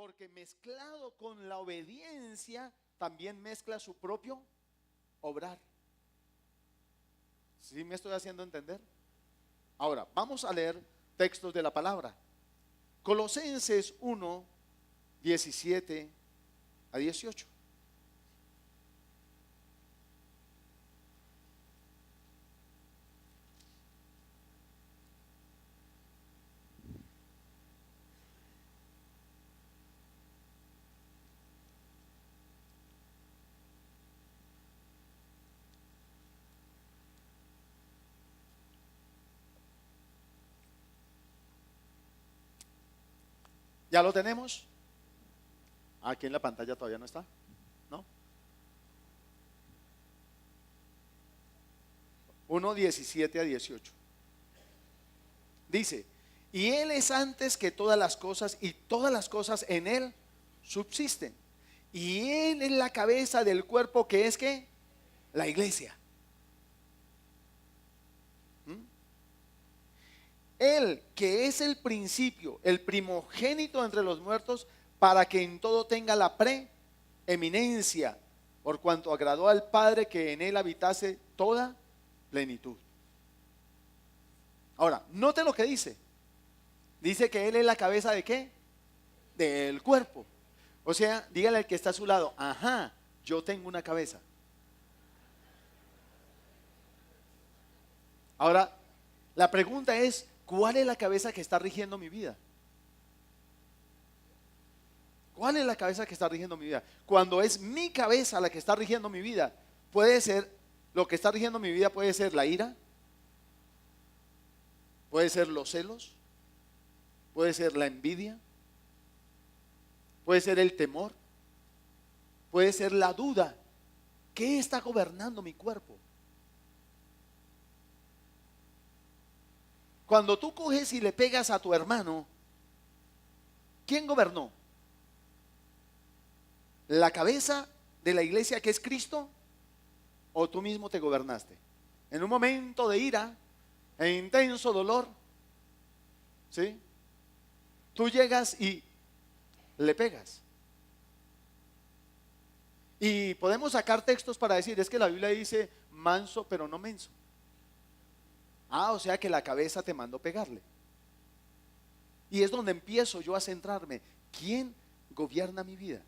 porque mezclado con la obediencia también mezcla su propio obrar. ¿Sí me estoy haciendo entender? Ahora, vamos a leer textos de la palabra. Colosenses 1, 17 a 18. ¿Ya lo tenemos? Aquí en la pantalla todavía no está, ¿no? 1, 17 a 18. Dice, y Él es antes que todas las cosas, y todas las cosas en Él subsisten. Y Él es la cabeza del cuerpo, que es ¿qué? La iglesia. Él que es el principio, el primogénito entre los muertos, para que en todo tenga la preeminencia, por cuanto agradó al Padre que en Él habitase toda plenitud. Ahora, note lo que dice. Dice que Él es la cabeza ¿de qué? Del cuerpo. O sea, dígale al que está a su lado, ajá, yo tengo una cabeza. Ahora, la pregunta es, ¿cuál es la cabeza que está rigiendo mi vida? ¿Cuál es la cabeza que está rigiendo mi vida? Cuando es mi cabeza la que está rigiendo mi vida, puede ser, lo que está rigiendo mi vida puede ser la ira, puede ser los celos, puede ser la envidia, puede ser el temor, puede ser la duda. ¿Qué está gobernando mi cuerpo? Cuando tú coges y le pegas a tu hermano, ¿quién gobernó? ¿La cabeza de la iglesia, que es Cristo, o tú mismo te gobernaste? En un momento de ira e intenso dolor, ¿sí? Tú llegas y le pegas. Y podemos sacar textos para decir, es que la Biblia dice manso pero no menso. Ah, o sea que la cabeza te mandó pegarle. Y es donde empiezo yo a centrarme. ¿Quién gobierna mi vida?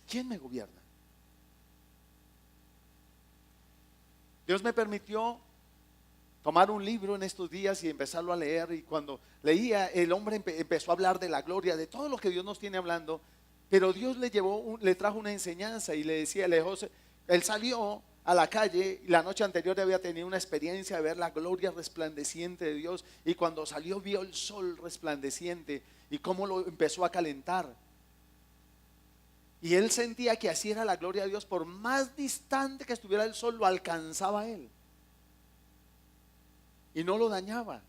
¿Quién me gobierna? Dios me permitió tomar un libro en estos días y empezarlo a leer, y cuando leía, el hombre empezó a hablar de la gloria, de todo lo que Dios nos tiene hablando, pero Dios le trajo una enseñanza y le decía, él salió a la calle, y la noche anterior había tenido una experiencia de ver la gloria resplandeciente de Dios, y cuando salió vio el sol resplandeciente y cómo lo empezó a calentar. Y él sentía que así era la gloria de Dios, por más distante que estuviera el sol, lo alcanzaba a él y no lo dañaba.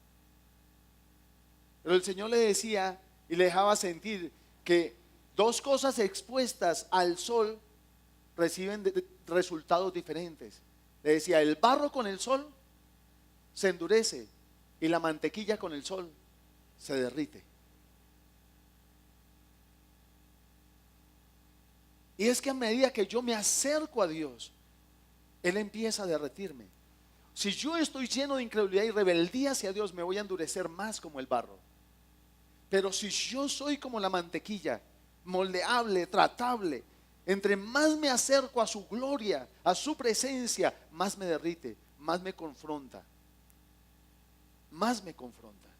Pero el Señor le decía y le dejaba sentir que dos cosas expuestas al sol reciben resultados diferentes. Le decía, el barro con el sol se endurece y la mantequilla con el sol se derrite. Y es que a medida que yo me acerco a Dios, Él empieza a derretirme. Si yo estoy lleno de incredulidad y rebeldía hacia Dios, me voy a endurecer más como el barro. Pero si yo soy como la mantequilla, moldeable, tratable, entre más me acerco a su gloria, a su presencia, más me derrite, más me confronta. Más me confronta.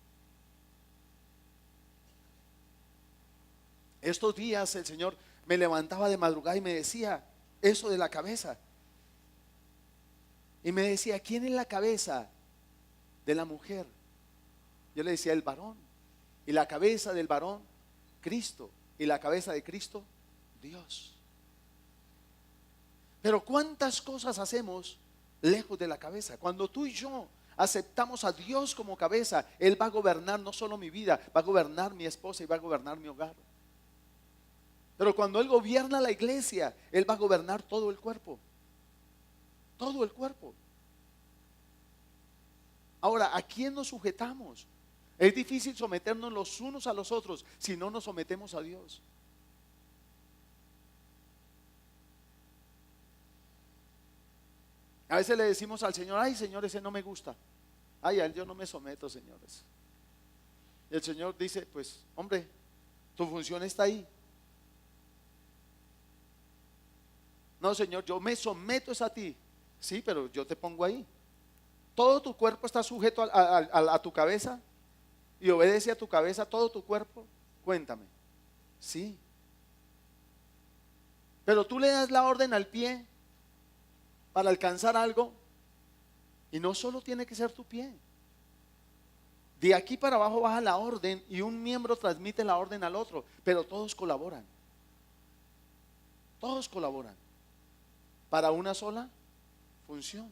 Estos días el Señor me levantaba de madrugada y me decía eso de la cabeza. Y me decía, ¿quién es la cabeza de la mujer? Yo le decía, el varón. Y la cabeza del varón, Cristo. Y la cabeza de Cristo, Dios. Pero ¿cuántas cosas hacemos lejos de la cabeza? Cuando tú y yo aceptamos a Dios como cabeza, Él va a gobernar no solo mi vida, va a gobernar mi esposa y va a gobernar mi hogar. Pero cuando Él gobierna la iglesia, Él va a gobernar todo el cuerpo. Todo el cuerpo. Ahora, ¿a quién nos sujetamos? Es difícil someternos los unos a los otros si no nos sometemos a Dios. A veces le decimos al Señor: ay, Señor, ese no me gusta. Ay, a él yo no me someto, señores. Y el Señor dice: pues, hombre, tu función está ahí. No, Señor, yo me someto es a ti. Sí, pero yo te pongo ahí. Todo tu cuerpo está sujeto a tu cabeza y obedece a tu cabeza todo tu cuerpo. Cuéntame. Sí. Pero tú le das la orden al pie para alcanzar algo, y no solo tiene que ser tu pie. De aquí para abajo baja la orden y un miembro transmite la orden al otro, pero todos colaboran. Todos colaboran para una sola función.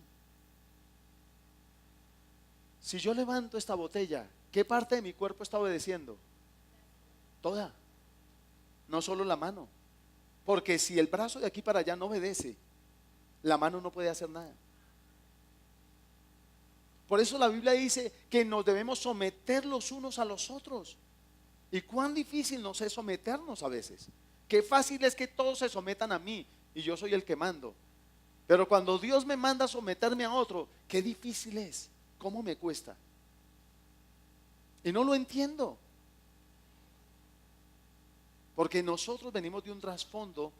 Si yo levanto esta botella, ¿qué parte de mi cuerpo está obedeciendo? Toda, no solo la mano. Porque si el brazo de aquí para allá no obedece, la mano no puede hacer nada. Por eso la Biblia dice que nos debemos someter los unos a los otros. Y cuán difícil nos es someternos a veces. Qué fácil es que todos se sometan a mí y yo soy el que mando. Pero cuando Dios me manda a someterme a otro, qué difícil es, cómo me cuesta. Y no lo entiendo. Porque nosotros venimos de un trasfondo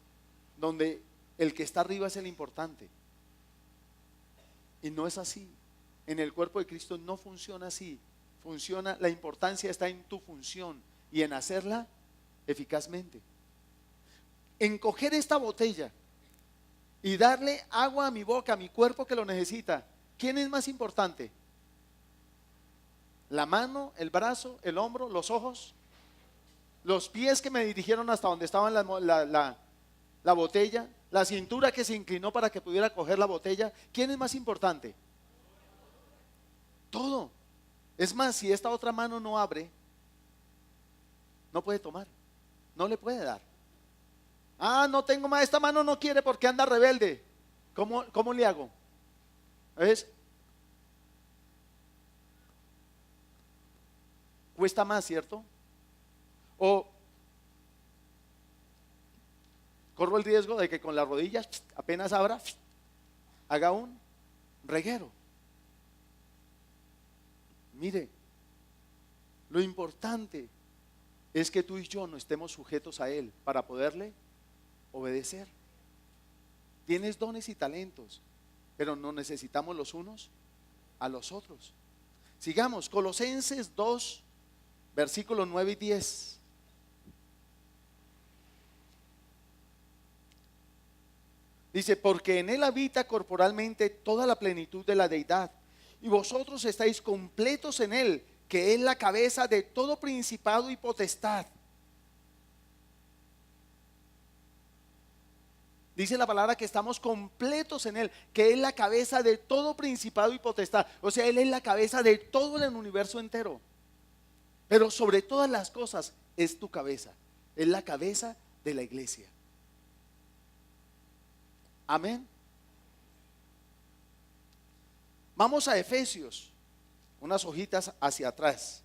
donde el que está arriba es el importante. Y no es así. En el cuerpo de Cristo no funciona así. Funciona, la importancia está en tu función y en hacerla eficazmente. En coger esta botella y darle agua a mi boca, a mi cuerpo que lo necesita, ¿quién es más importante? ¿La mano, el brazo, el hombro, los ojos? ¿Los pies que me dirigieron hasta donde estaba la botella? ¿La cintura que se inclinó para que pudiera coger la botella? ¿Quién es más importante? Todo. Es más, si esta otra mano no abre, no puede tomar, no le puede dar. Ah, no tengo más, esta mano no quiere porque anda rebelde. ¿Cómo le hago? ¿Ves? Cuesta más, ¿cierto? O corro el riesgo de que con las rodillas apenas abra, haga un reguero. Mire, lo importante es que tú y yo no estemos sujetos a Él para poderle obedecer. Tienes dones y talentos, pero nos necesitamos los unos a los otros. Sigamos, Colosenses 2, versículos 9 y 10. Dice: porque en Él habita corporalmente toda la plenitud de la deidad, y vosotros estáis completos en Él, que es la cabeza de todo principado y potestad. Dice la palabra que estamos completos en Él, que es la cabeza de todo principado y potestad. O sea, Él es la cabeza de todo el universo entero. Pero sobre todas las cosas es tu cabeza. Es la cabeza de la iglesia. Amén. Vamos a Efesios, unas hojitas hacia atrás.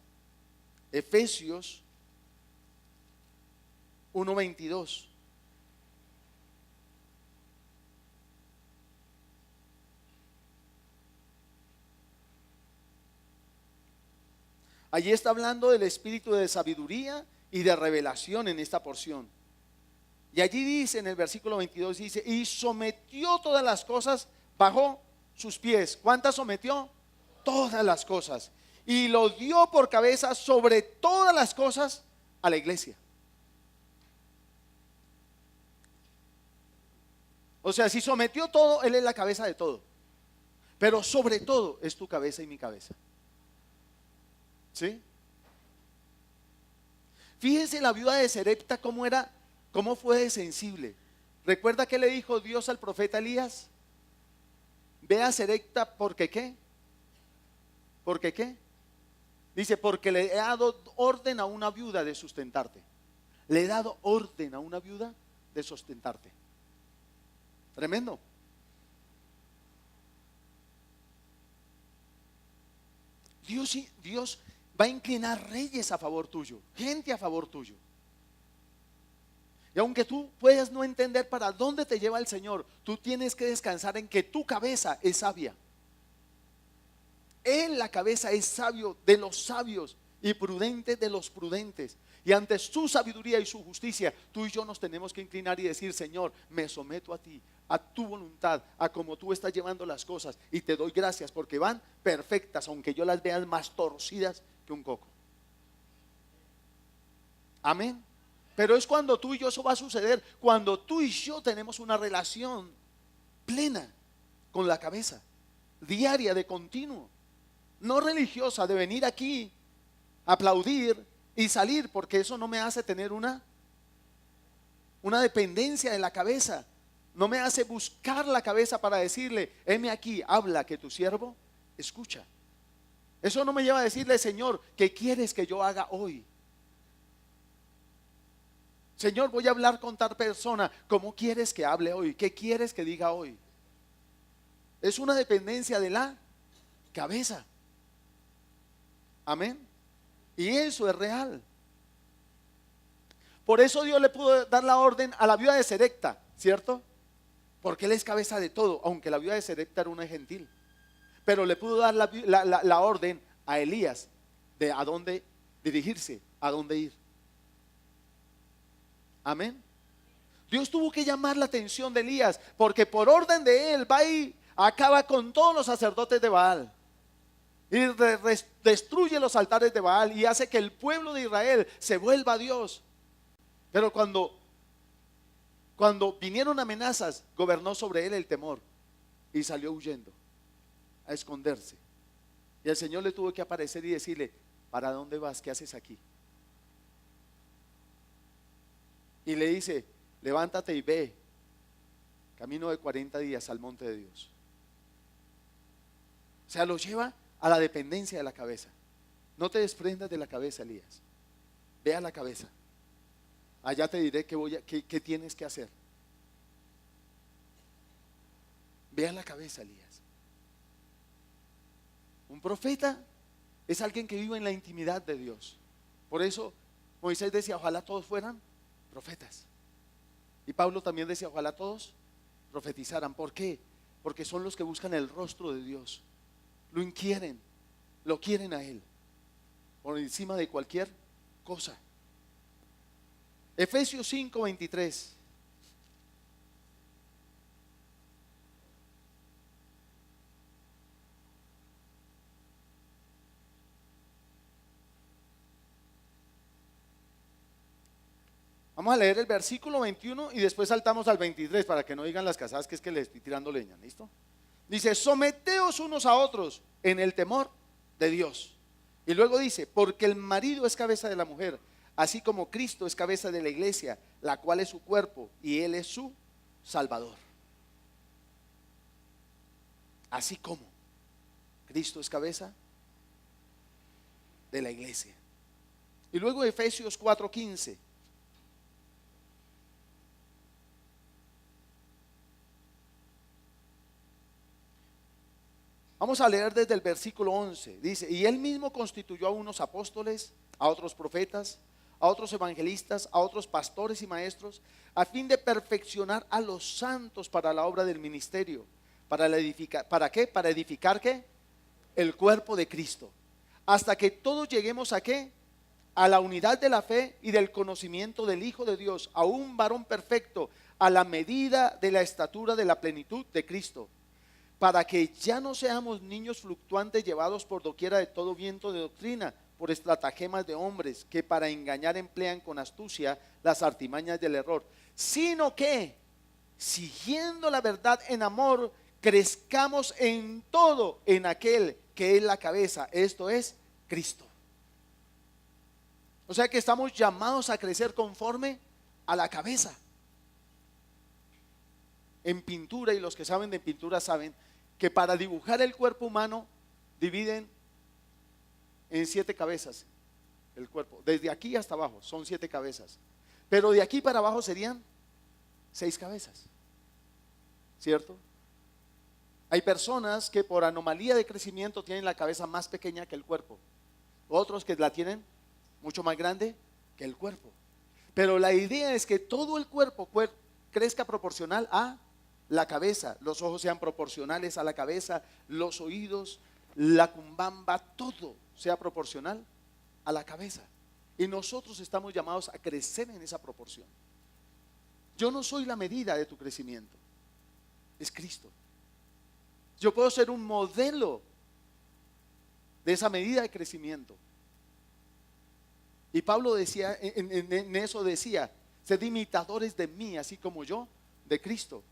Efesios 1:22. Allí está hablando del espíritu de sabiduría y de revelación en esta porción. Y allí dice en el versículo 22, dice: y sometió todas las cosas bajo sus pies. ¿Cuántas sometió? Todas las cosas. Y lo dio por cabeza sobre todas las cosas a la iglesia. O sea, si sometió todo, Él es la cabeza de todo. Pero sobre todo es tu cabeza y mi cabeza. ¿Sí? Fíjense la viuda de Serepta cómo era, cómo fue de sensible. ¿Recuerda que le dijo Dios al profeta Elías? Ve a Serepta, ¿porque qué? ¿Porque qué? Dice: porque le he dado orden a una viuda de sustentarte. Le he dado orden a una viuda de sustentarte. Tremendo. Dios va a inclinar reyes a favor tuyo, gente a favor tuyo. Y aunque tú puedas no entender para dónde te lleva el Señor, tú tienes que descansar en que tu cabeza es sabia. Él, la cabeza, es sabio de los sabios y prudente de los prudentes. Y ante su sabiduría y su justicia, tú y yo nos tenemos que inclinar y decir: Señor, me someto a ti, a tu voluntad, a como tú estás llevando las cosas, y te doy gracias porque van perfectas, aunque yo las vea más torcidas que un coco. Amén. Pero es cuando tú y yo, eso va a suceder cuando tú y yo tenemos una relación plena con la cabeza, diaria, de continuo, no religiosa, de venir aquí, aplaudir y salir, porque eso no me hace tener una dependencia de la cabeza. No me hace buscar la cabeza para decirle: heme aquí, habla, que tu siervo escucha. Eso no me lleva a decirle: Señor, ¿qué quieres que yo haga hoy? Señor, voy a hablar con tal persona, ¿cómo quieres que hable hoy? ¿Qué quieres que diga hoy? Es una dependencia de la cabeza. Amén. Y eso es real. Por eso Dios le pudo dar la orden a la viuda de Serepta, ¿cierto? Porque él es cabeza de todo, aunque la viuda de Serepta era una gentil. Pero le pudo dar la orden a Elías de a dónde dirigirse, a dónde ir. Amén. Dios tuvo que llamar la atención de Elías, porque por orden de él va y acaba con todos los sacerdotes de Baal. Y destruye los altares de Baal y hace que el pueblo de Israel se vuelva a Dios. Pero cuando vinieron amenazas, gobernó sobre él el temor y salió huyendo a esconderse. Y el Señor le tuvo que aparecer y decirle: ¿para dónde vas? ¿Qué haces aquí? Y le dice: levántate y ve, camino de 40 días al monte de Dios. O sea, lo lleva a la dependencia de la cabeza. No te desprendas de la cabeza, Elías. Ve a la cabeza. Allá te diré qué tienes que hacer. Ve a la cabeza, Elías. Un profeta es alguien que vive en la intimidad de Dios. Por eso Moisés decía: ojalá todos fueran profetas. Y Pablo también decía: ojalá todos profetizaran. ¿Por qué? Porque son los que buscan el rostro de Dios. Lo quieren a Él por encima de cualquier cosa. Efesios 5:23. Vamos a leer el versículo 21 y después saltamos al 23 para que no digan las casadas que es que les estoy tirando leña. ¿Listo? Dice: someteos unos a otros en el temor de Dios. Y luego dice: porque el marido es cabeza de la mujer, así como Cristo es cabeza de la iglesia, la cual es su cuerpo y Él es su Salvador. Así como Cristo es cabeza de la iglesia. Y luego Efesios 4:15. Vamos a leer desde el versículo 11. Dice: y Él mismo constituyó a unos apóstoles, a otros profetas, a otros evangelistas, a otros pastores y maestros, a fin de perfeccionar a los santos para la obra del ministerio. ¿Para qué? Para edificar ¿qué? El cuerpo de Cristo. Hasta que todos lleguemos a ¿qué? A la unidad de la fe y del conocimiento del Hijo de Dios, a un varón perfecto, a la medida de la estatura de la plenitud de Cristo. Para que ya no seamos niños fluctuantes llevados por doquiera de todo viento de doctrina, por estratagemas de hombres que para engañar emplean con astucia las artimañas del error, sino que, siguiendo la verdad en amor, crezcamos en todo en aquel que es la cabeza, esto es Cristo. O sea que estamos llamados a crecer conforme a la cabeza. En pintura, y los que saben de pintura saben que para dibujar el cuerpo humano dividen en 7 cabezas el cuerpo, desde aquí hasta abajo son 7 cabezas, pero de aquí para abajo serían 6 cabezas, ¿cierto? Hay personas que por anomalía de crecimiento tienen la cabeza más pequeña que el cuerpo, otros que la tienen mucho más grande que el cuerpo. Pero la idea es que todo el cuerpo crezca proporcional a la cabeza, los ojos sean proporcionales a la cabeza, los oídos, la cumbamba, todo sea proporcional a la cabeza. Y nosotros estamos llamados a crecer en esa proporción. Yo no soy la medida de tu crecimiento, es Cristo. Yo puedo ser un modelo de esa medida de crecimiento. Y Pablo decía, en eso decía, sed imitadores de mí, así como yo de Cristo.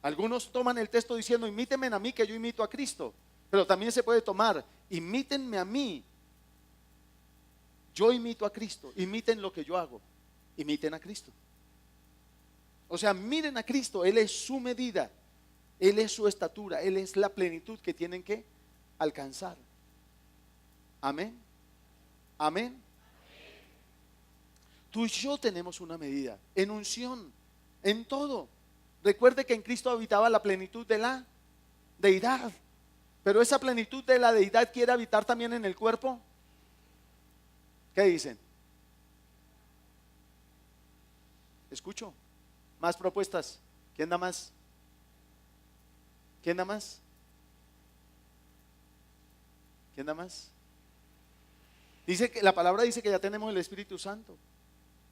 Algunos toman el texto diciendo, imítenme a mí que yo imito a Cristo. Pero también se puede tomar, imítenme a mí, yo imito a Cristo, imiten lo que yo hago, imiten a Cristo. O sea, miren a Cristo, Él es su medida, Él es su estatura, Él es la plenitud que tienen que alcanzar. Amén. Amén. Tú y yo tenemos una medida, en unción, en todo. Recuerde que en Cristo habitaba la plenitud de la deidad. Pero esa plenitud de la deidad quiere habitar también en el cuerpo. ¿Qué dicen? Escucho. Más propuestas. ¿Quién da más? ¿Quién da más? ¿Quién da más? Dice que la palabra dice que ya tenemos el Espíritu Santo.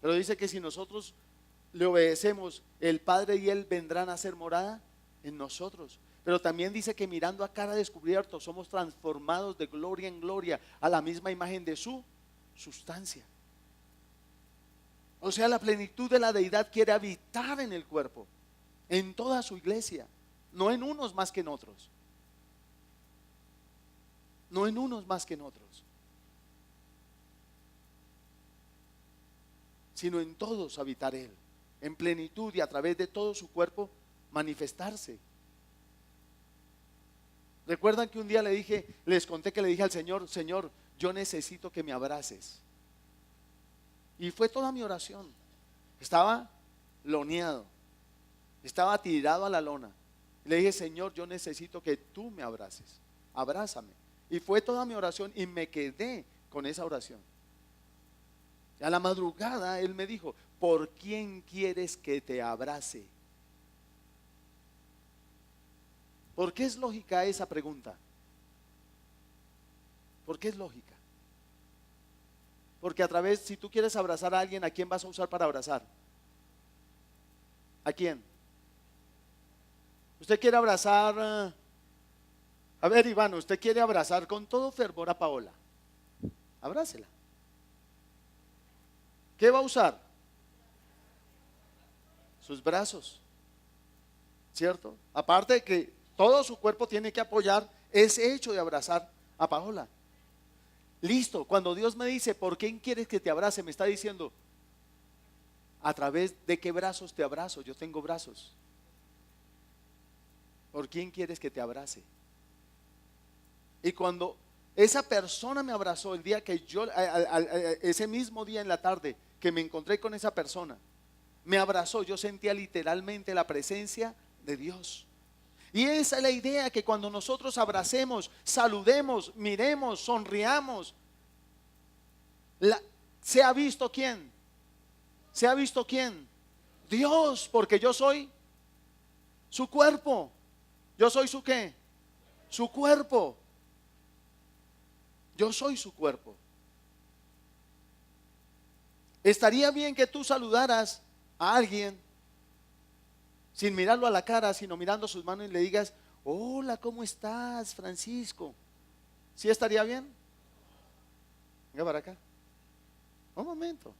Pero dice que si nosotros le obedecemos, el Padre y Él vendrán a hacer morada en nosotros. Pero también dice que mirando a cara descubierto somos transformados de gloria en gloria a la misma imagen de su sustancia. O sea, la plenitud de la deidad quiere habitar en el cuerpo, en toda su iglesia, no en unos más que en otros. No en unos más que en otros, sino en todos habitar Él, en plenitud y a través de todo su cuerpo manifestarse. ¿Recuerdan que un día les conté que le dije al Señor, Señor, yo necesito que me abraces? Y fue toda mi oración. Estaba loneado, estaba tirado a la lona. Le dije, Señor, yo necesito que tú me abraces, abrázame. Y fue toda mi oración y me quedé con esa oración. Y a la madrugada Él me dijo, ¿por quién quieres que te abrace? ¿Por qué es lógica esa pregunta? ¿Por qué es lógica? Porque a través, si tú quieres abrazar a alguien, ¿a quién vas a usar para abrazar? ¿A quién? Usted quiere abrazar, a ver, Iván, usted quiere abrazar con todo fervor a Paola. Abrácela. ¿Qué va a usar? Sus brazos, ¿cierto? Aparte de que todo su cuerpo tiene que apoyar ese hecho de abrazar a Paola. Listo, cuando Dios me dice, ¿por quién quieres que te abrace? Me está diciendo, ¿a través de qué brazos te abrazo? Yo tengo brazos. ¿Por quién quieres que te abrace? Y cuando esa persona me abrazó, el día que yo, ese mismo día en la tarde que me encontré con esa persona, me abrazó, yo sentía literalmente la presencia de Dios. Y esa es la idea, que cuando nosotros abracemos, saludemos, miremos, sonriamos, ¿se ha visto quién? ¿Se ha visto quién? Dios, porque yo soy su cuerpo. ¿Yo soy su qué? Su cuerpo. Yo soy su cuerpo. Estaría bien que tú saludaras a alguien sin mirarlo a la cara, sino mirando sus manos y le digas, hola, ¿cómo estás, Francisco? ¿Sí estaría bien? Venga para acá. Un momento.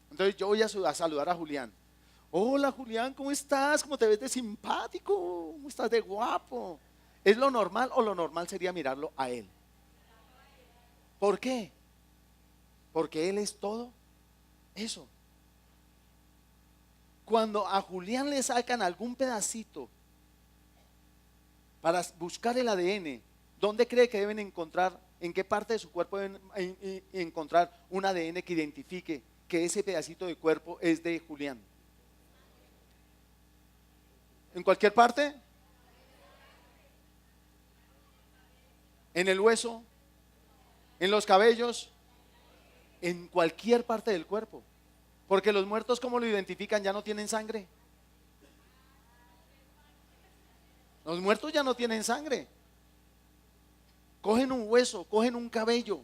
Entonces yo voy a saludar a Julián. Hola, Julián, ¿cómo estás? ¿Cómo te ves de simpático? ¿Cómo estás de guapo? ¿Es lo normal o lo normal sería mirarlo a él? ¿Por qué? Porque él es todo eso. Cuando a Julián le sacan algún pedacito para buscar el ADN, ¿dónde cree que deben encontrar, en qué parte de su cuerpo deben encontrar un ADN que identifique que ese pedacito de cuerpo es de Julián? ¿En cualquier parte? en el hueso, en los cabellos, en cualquier parte del cuerpo. Porque los muertos, ¿cómo lo identifican? Ya no tienen sangre. Los muertos ya no tienen sangre. Cogen un hueso, cogen un cabello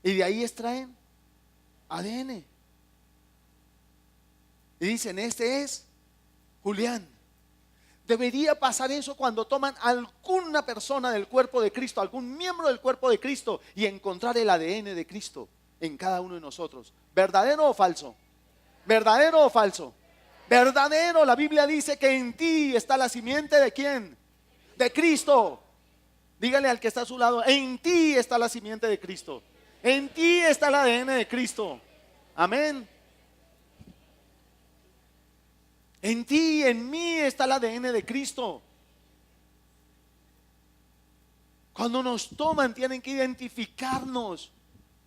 y de ahí extraen ADN. Y dicen, este es Julián. Debería pasar eso cuando toman alguna persona del cuerpo de Cristo, algún miembro del cuerpo de Cristo, y encontrar el ADN de Cristo en cada uno de nosotros. ¿Verdadero o falso? ¿Verdadero o falso? Verdadero. La Biblia dice que en ti está la simiente ¿de quién? De Cristo. Dígale al que está a su lado, en ti está la simiente de Cristo. En ti está el ADN de Cristo. Amén. En ti, en mí está el ADN de Cristo. Cuando nos toman tienen que identificarnos.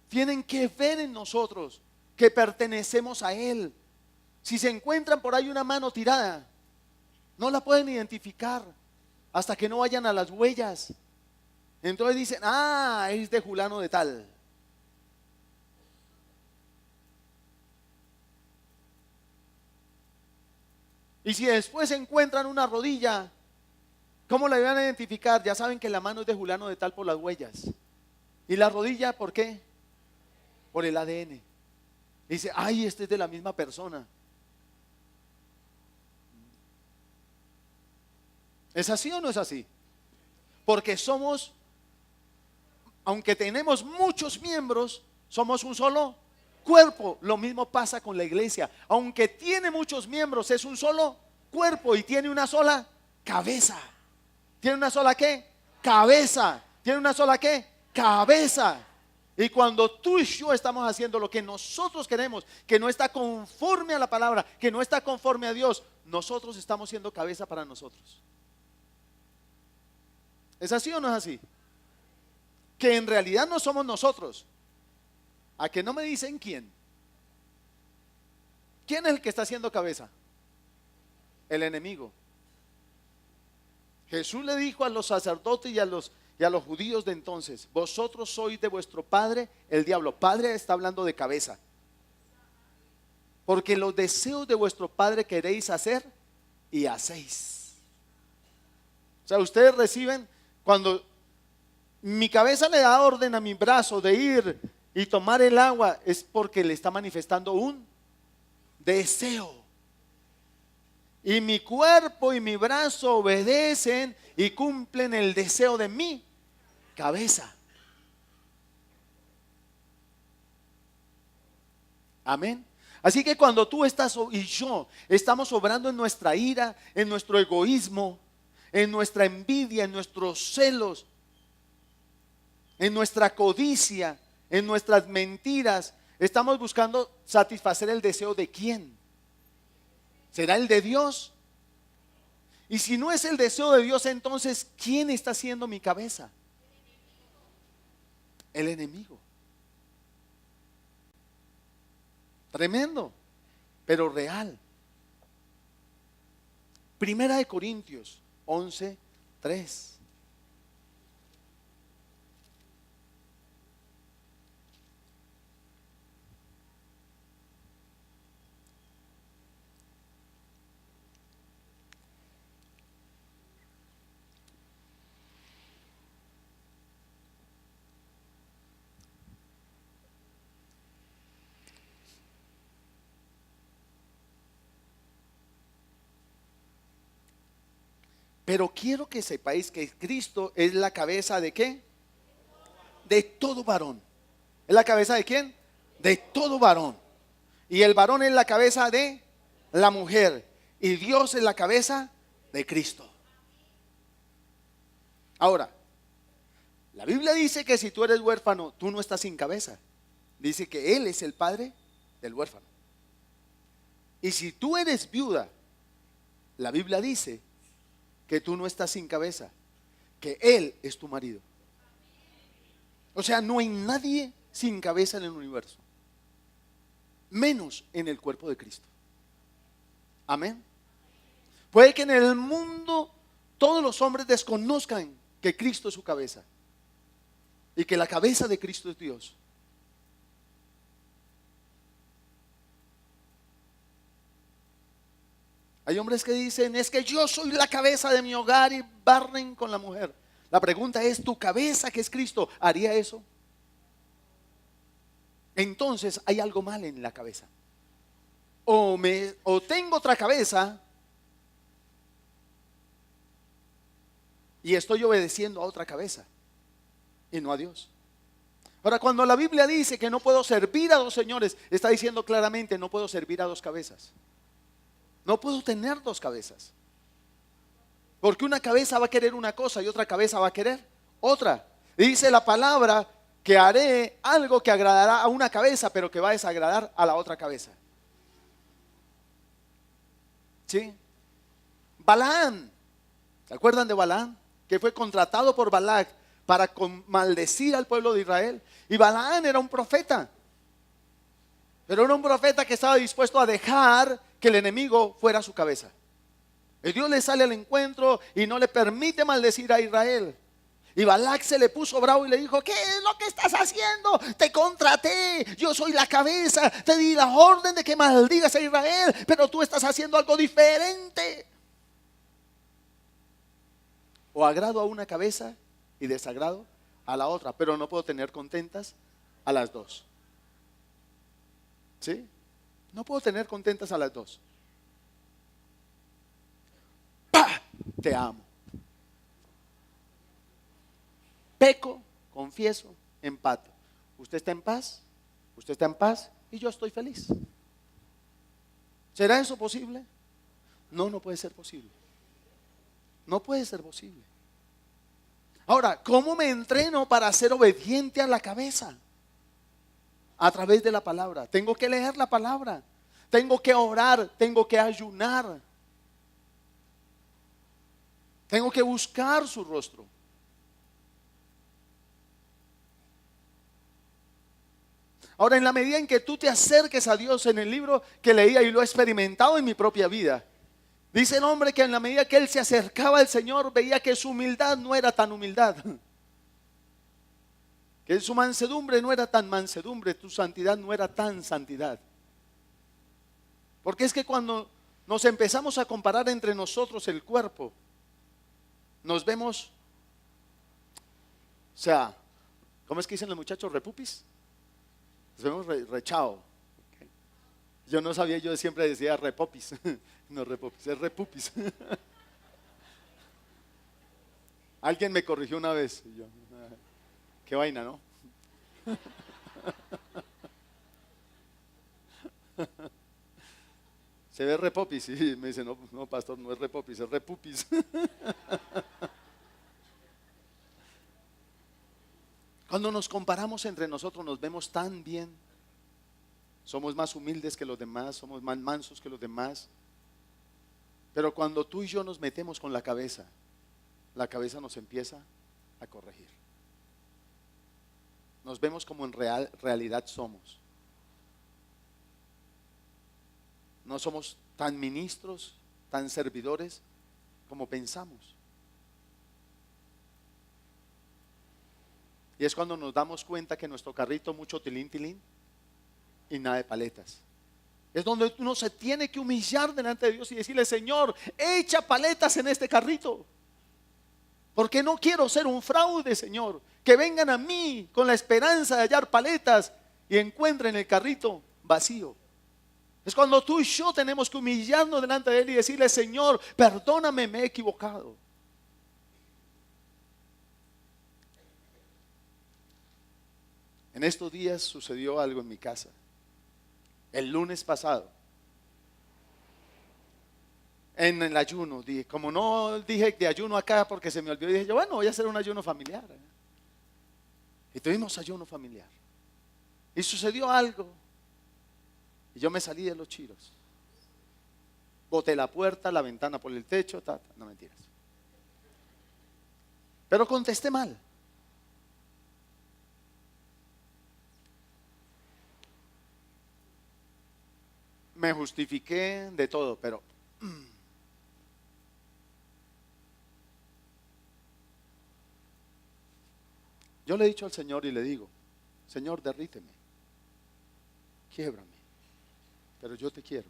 Tienen que ver en nosotros que pertenecemos a Él. Si se encuentran por ahí una mano tirada, no la pueden identificar hasta que no vayan a las huellas. Entonces dicen, ah, es de fulano de tal. Y si después encuentran una rodilla, ¿cómo la van a identificar? Ya saben que la mano es de fulano de tal por las huellas. ¿Y la rodilla por qué? Por el ADN. Dice, ay, este es de la misma persona. ¿Es así o no es así? Porque somos, aunque tenemos muchos miembros, somos un solo cuerpo. Lo mismo pasa con la iglesia. Aunque tiene muchos miembros, es un solo cuerpo y tiene una sola cabeza. ¿Tiene una sola qué? Cabeza. ¿Tiene una sola qué? Cabeza. Y cuando tú y yo estamos haciendo lo que nosotros queremos, que no está conforme a la palabra, que no está conforme a Dios, nosotros estamos siendo cabeza para nosotros. ¿Es así o no es así? Que en realidad no somos nosotros. ¿A que no me dicen quién? ¿Quién es el que está haciendo cabeza? El enemigo. Jesús le dijo a los sacerdotes y a los judíos de entonces, vosotros sois de vuestro padre el diablo. Padre está hablando de cabeza. Porque los deseos de vuestro padre queréis hacer y hacéis. O sea, ustedes reciben, cuando mi cabeza le da orden a mi brazo de ir y tomar el agua, es porque le está manifestando un deseo. Y mi cuerpo y mi brazo obedecen y cumplen el deseo de mi cabeza. Amén. Así que cuando tú estás y yo estamos obrando en nuestra ira, en nuestro egoísmo, en nuestra envidia, en nuestros celos, en nuestra codicia, en nuestras mentiras, estamos buscando satisfacer el deseo de ¿quién? ¿Será el de Dios? Y si no es el deseo de Dios, entonces ¿quién está haciendo mi cabeza? El enemigo. Tremendo, pero real. Primera de Corintios 11:3. Pero quiero que sepáis que Cristo es la cabeza de ¿qué? De todo varón. ¿Es la cabeza de quién? De todo varón. Y el varón es la cabeza de la mujer. Y Dios es la cabeza de Cristo. Ahora, la Biblia dice que si tú eres huérfano, tú no estás sin cabeza. Dice que Él es el padre del huérfano. Y si tú eres viuda, la Biblia dice que tú no estás sin cabeza, que Él es tu marido. O sea, no hay nadie sin cabeza en el universo, menos en el cuerpo de Cristo. Amén. Puede que en el mundo todos los hombres desconozcan que Cristo es su cabeza, y que la cabeza de Cristo es Dios. Hay hombres que dicen, es que yo soy la cabeza de mi hogar, y barren con la mujer. La pregunta es, ¿tu cabeza, que es Cristo, haría eso? Entonces hay algo mal en la cabeza. O tengo otra cabeza y estoy obedeciendo a otra cabeza y no a Dios. Ahora, cuando la Biblia dice que no puedo servir a dos señores, está diciendo claramente, no puedo servir a dos cabezas. No puedo tener dos cabezas. Porque una cabeza va a querer una cosa y otra cabeza va a querer otra. Y dice la palabra que haré algo que agradará a una cabeza, pero que va a desagradar a la otra cabeza. ¿Sí? Balaam, ¿se acuerdan de Balaam? Que fue contratado por Balac para maldecir al pueblo de Israel. Y Balaam era un profeta, pero era un profeta que estaba dispuesto a dejar que el enemigo fuera su cabeza. Y Dios le sale al encuentro y no le permite maldecir a Israel. Y Balac se le puso bravo y le dijo, ¿qué es lo que estás haciendo? Te contraté, yo soy la cabeza, te di la orden de que maldigas a Israel, pero tú estás haciendo algo diferente. O agrado a una cabeza y desagrado a la otra, pero no puedo tener contentas a las dos. ¿Sí? No puedo tener contentas a las dos. ¡Pah! Te amo. Peco, confieso, empato. Usted está en paz, usted está en paz y yo estoy feliz. ¿Será eso posible? No, no puede ser posible. No puede ser posible. Ahora, ¿cómo me entreno para ser obediente a la cabeza? A través de la palabra. Tengo que leer la palabra. Tengo que orar, tengo que ayunar. Tengo que buscar su rostro. Ahora, en la medida en que tú te acerques a Dios, en el libro que leía y lo he experimentado en mi propia vida, dice el hombre que en la medida que él se acercaba al Señor, veía que su humildad no era tan humildad, que su mansedumbre no era tan mansedumbre, tu santidad no era tan santidad. Porque es que cuando nos empezamos a comparar entre nosotros el cuerpo, nos vemos, o sea, ¿cómo es que dicen los muchachos? ¿Repupis? Nos vemos rechao. Yo no sabía, yo siempre decía repopis. No repopis, es repupis. Alguien me corrigió una vez. Y yo, qué vaina, ¿no? Se ve repopis. Y me dice, no, no, pastor, no es repopis, es repupis. Cuando nos comparamos entre nosotros nos vemos tan bien. Somos más humildes que los demás, somos más mansos que los demás. Pero cuando tú y yo nos metemos con la cabeza nos empieza a corregir. Nos vemos como en realidad somos. No somos tan ministros, tan servidores como pensamos. Y es cuando nos damos cuenta que nuestro carrito mucho tilín tilín y nada de paletas. Es donde uno se tiene que humillar delante de Dios y decirle, Señor, echa paletas en este carrito. Porque no quiero ser un fraude, Señor. Que vengan a mí con la esperanza de hallar paletas y encuentren el carrito vacío. Es cuando tú y yo tenemos que humillarnos delante de Él y decirle, Señor, perdóname, me he equivocado. En estos días sucedió algo en mi casa. El lunes pasado, en el ayuno, dije, como no dije de ayuno acá porque se me olvidó, dije yo, bueno, voy a hacer un ayuno familiar. Y tuvimos ayuno familiar. Y sucedió algo. Y yo me salí de los chiros. Boté la puerta, la ventana por el techo, no mentiras. Pero contesté mal. Me justifiqué de todo, pero Yo le he dicho al Señor y le digo, Señor, derríteme, quiébrame, pero yo te quiero.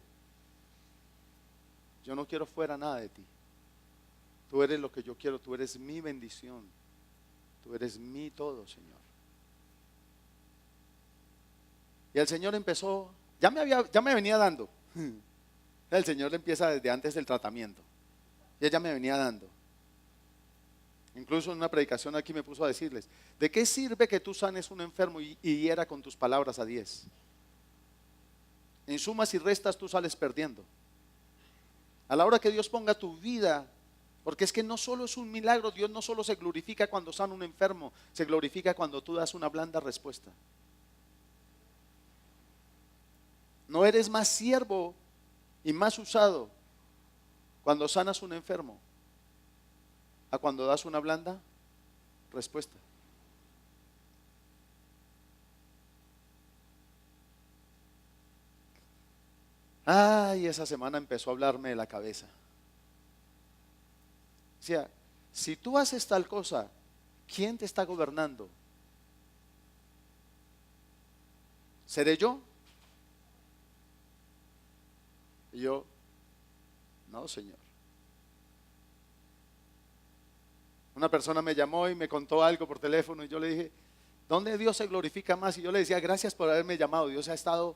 Yo no quiero fuera nada de ti. Tú eres lo que yo quiero, tú eres mi bendición, tú eres mi todo, Señor. Y el Señor empezó, ya me venía dando. El Señor le empieza desde antes del tratamiento. Y ella me venía dando. Incluso en una predicación aquí me puso a decirles, ¿de qué sirve que tú sanes un enfermo y hiera con tus palabras a 10? En sumas y restas tú sales perdiendo. A la hora que Dios ponga tu vida, porque es que no solo es un milagro, Dios no solo se glorifica cuando sana un enfermo, se glorifica cuando tú das una blanda respuesta. No eres más siervo y más usado cuando sanas un enfermo a cuando das una blanda respuesta. Ay, esa semana empezó a hablarme de la cabeza. O sea, si tú haces tal cosa, ¿quién te está gobernando? ¿Seré yo? Y yo, no, Señor. Una persona me llamó y me contó algo por teléfono y yo le dije, ¿dónde Dios se glorifica más? Y yo le decía, gracias por haberme llamado. Dios ha estado...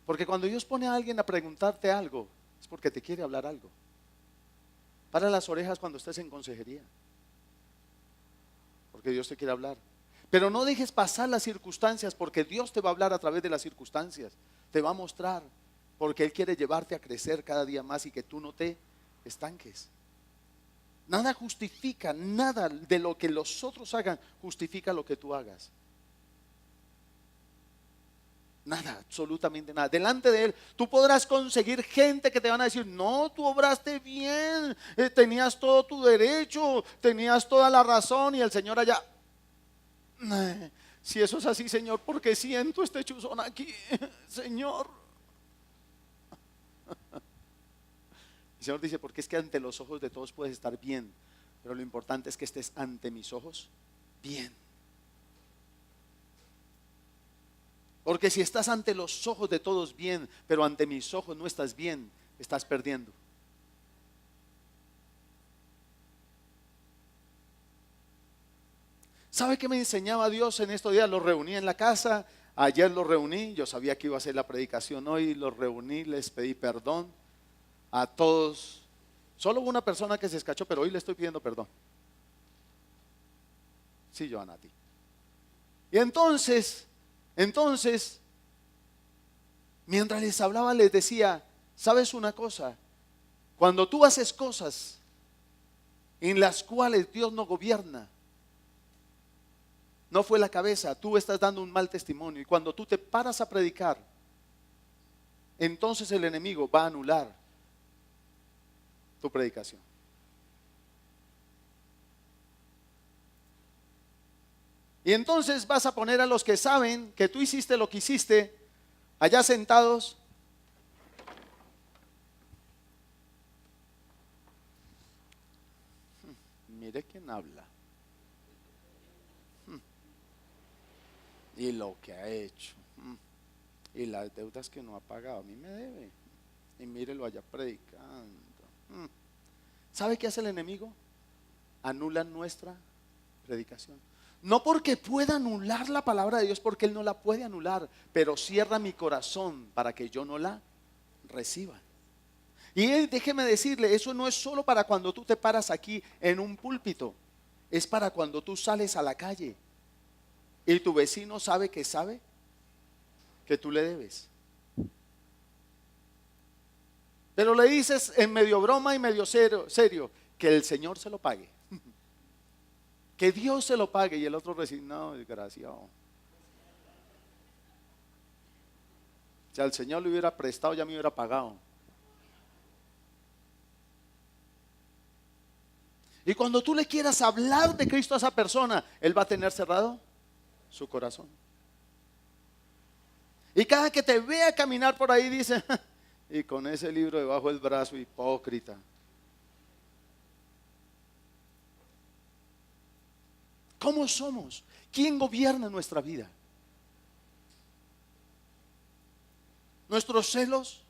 Porque cuando Dios pone a alguien a preguntarte algo, es porque te quiere hablar algo. Para las orejas cuando estés en consejería, porque Dios te quiere hablar. Pero no dejes pasar las circunstancias, porque Dios te va a hablar a través de las circunstancias. Te va a mostrar, porque Él quiere llevarte a crecer cada día más y que tú no te estanques. Nada justifica, nada de lo que los otros hagan justifica lo que tú hagas. Nada, absolutamente nada. Delante de Él tú podrás conseguir gente que te van a decir, no, tú obraste bien, tenías todo tu derecho, tenías toda la razón. Y el Señor allá, si eso es así, Señor, ¿por qué siento este chuzón aquí, Señor? El Señor dice, porque es que ante los ojos de todos puedes estar bien, pero lo importante es que estés ante mis ojos bien. Porque si estás ante los ojos de todos bien, pero ante mis ojos no estás bien, estás perdiendo. ¿Sabe qué me enseñaba Dios en estos días? Los reuní en la casa, ayer los reuní, yo sabía que iba a hacer la predicación hoy, los reuní, les pedí perdón a todos. Solo hubo una persona que se escachó, pero hoy le estoy pidiendo perdón. Sí, Joana, a ti. Y entonces, mientras les hablaba les decía, ¿sabes una cosa? Cuando tú haces cosas en las cuales Dios no gobierna, no fue la cabeza, tú estás dando un mal testimonio. Y cuando tú te paras a predicar, entonces el enemigo va a anular tu predicación. Y entonces vas a poner a los que saben que tú hiciste lo que hiciste, allá sentados. Mire quién habla. Y lo que ha hecho. Y las deudas que no ha pagado. A mí me debe. Y mírelo allá predicando. ¿Sabe qué hace el enemigo? Anula nuestra predicación. No porque pueda anular la palabra de Dios, porque Él no la puede anular, pero cierra mi corazón para que yo no la reciba. Y déjeme decirle, eso no es solo para cuando tú te paras aquí en un púlpito, es para cuando tú sales a la calle y tu vecino sabe que tú le debes. Pero le dices en medio broma y medio serio, que el Señor se lo pague. Que Dios se lo pague. Y el otro resignado, desgraciado. Si al Señor le hubiera prestado, ya me hubiera pagado. Y cuando tú le quieras hablar de Cristo a esa persona, Él va a tener cerrado su corazón. Y cada que te vea caminar por ahí dice, y con ese libro debajo del brazo, hipócrita. ¿Cómo somos? ¿Quién gobierna nuestra vida? ¿Nuestros celos?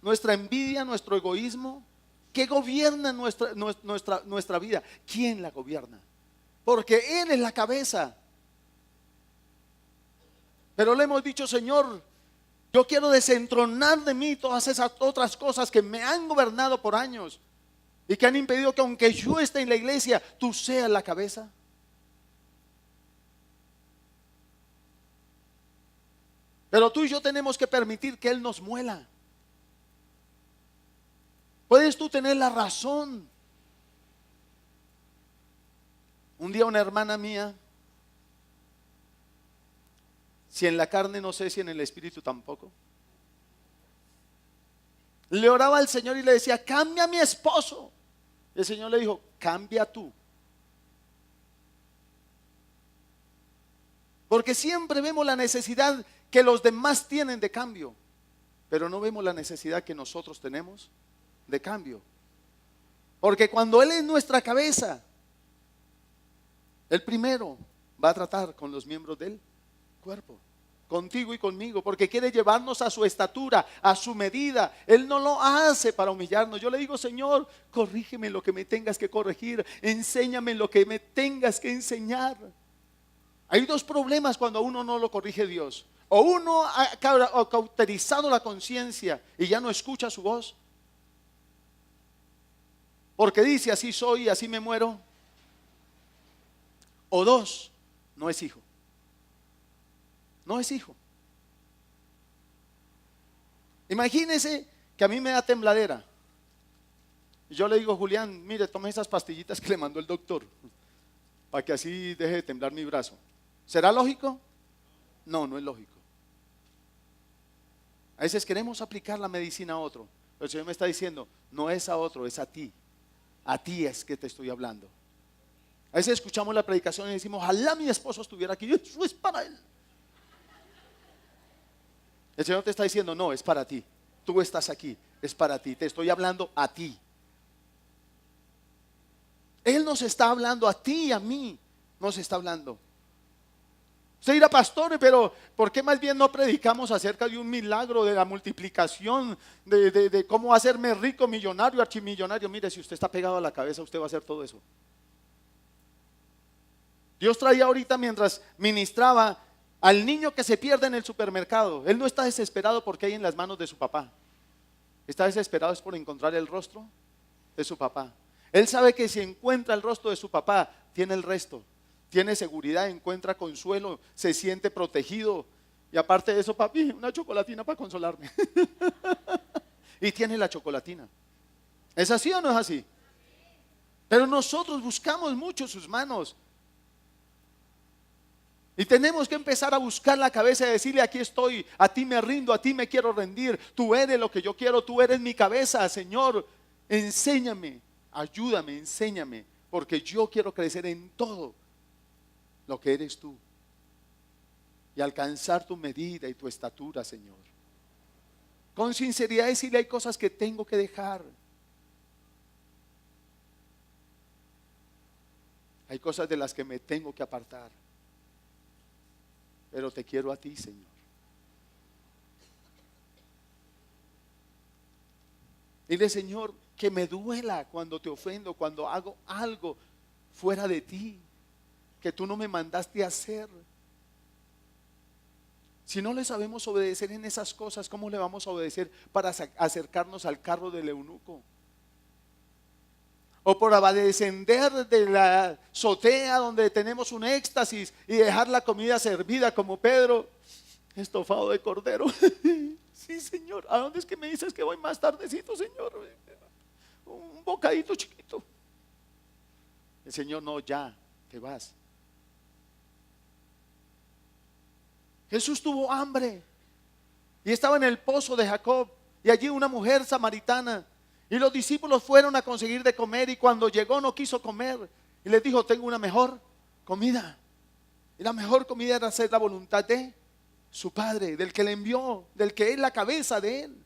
¿Nuestra envidia? ¿Nuestro egoísmo? ¿Qué gobierna nuestra vida? ¿Quién la gobierna? Porque Él es la cabeza. Pero le hemos dicho: Señor, yo quiero desentronar de mí todas esas otras cosas que me han gobernado por años y que han impedido que, aunque yo esté en la iglesia, tú seas la cabeza. Pero tú y yo tenemos que permitir que Él nos muela. Puedes tú tener la razón. Un día una hermana mía, si en la carne no sé, si en el espíritu tampoco, le oraba al Señor y le decía: cambia a mi esposo. El Señor le dijo: cambia tú. Porque siempre vemos la necesidad que los demás tienen de cambio, pero no vemos la necesidad que nosotros tenemos de cambio. Porque cuando Él es nuestra cabeza, Él primero va a tratar con los miembros del cuerpo, contigo y conmigo, porque quiere llevarnos a su estatura, a su medida. Él no lo hace para humillarnos. Yo le digo: Señor, corrígeme lo que me tengas que corregir, enséñame lo que me tengas que enseñar. Hay dos problemas cuando a uno no lo corrige Dios: o uno ha cauterizado la conciencia y ya no escucha su voz, porque dice: así soy y así me muero. O dos, no es hijo. No es hijo. Imagínese que a mí me da tembladera y yo le digo: Julián, mire, tome esas pastillitas que le mandó el doctor para que así deje de temblar mi brazo. ¿Será lógico? No, no es lógico. A veces queremos aplicar la medicina a otro, pero el Señor me está diciendo: no es a otro, es a ti. A ti es que te estoy hablando. A veces escuchamos la predicación y decimos: ojalá mi esposo estuviera aquí. Eso es para él. El Señor te está diciendo: no, es para ti. Tú estás aquí, es para ti. Te estoy hablando a ti. Él nos está hablando a ti y a mí. Nos está hablando. Usted dirá: pastor, pero ¿por qué más bien no predicamos acerca de un milagro, de la multiplicación, de cómo hacerme rico, millonario, archimillonario? Mire, si usted está pegado a la cabeza, usted va a hacer todo eso. Dios traía ahorita, mientras ministraba, al niño que se pierde en el supermercado. Él no está desesperado porque hay en las manos de su papá. Está desesperado es por encontrar el rostro de su papá. Él sabe que si encuentra el rostro de su papá, tiene el resto. Tiene seguridad, encuentra consuelo, se siente protegido. Y aparte de eso: papi, una chocolatina para consolarme. Y tiene la chocolatina. ¿Es así o no es así? Pero nosotros buscamos mucho sus manos. Y tenemos que empezar a buscar la cabeza y decirle: aquí estoy, a ti me rindo, a ti me quiero rendir. Tú eres lo que yo quiero, tú eres mi cabeza, Señor. Enséñame, ayúdame, enséñame, porque yo quiero crecer en todo lo que eres tú y alcanzar tu medida y tu estatura, Señor. Con sinceridad decirle: hay cosas que tengo que dejar. Hay cosas de las que me tengo que apartar. Pero te quiero a ti, Señor. Dile: Señor, que me duela cuando te ofendo, cuando hago algo fuera de ti, que tú no me mandaste a hacer. Si no le sabemos obedecer en esas cosas, ¿cómo le vamos a obedecer para acercarnos al carro del eunuco? O por descender de la azotea donde tenemos un éxtasis y dejar la comida servida como Pedro: estofado de cordero. Sí, Señor. ¿A dónde es que me dices que voy más tardecito, Señor? Un bocadito chiquito. El Señor: no, ya, te vas. Jesús tuvo hambre y estaba en el pozo de Jacob, y allí una mujer samaritana, y los discípulos fueron a conseguir de comer, y cuando llegó no quiso comer y les dijo: tengo una mejor comida. Y la mejor comida era hacer la voluntad de su Padre, del que le envió, del que es la cabeza de él.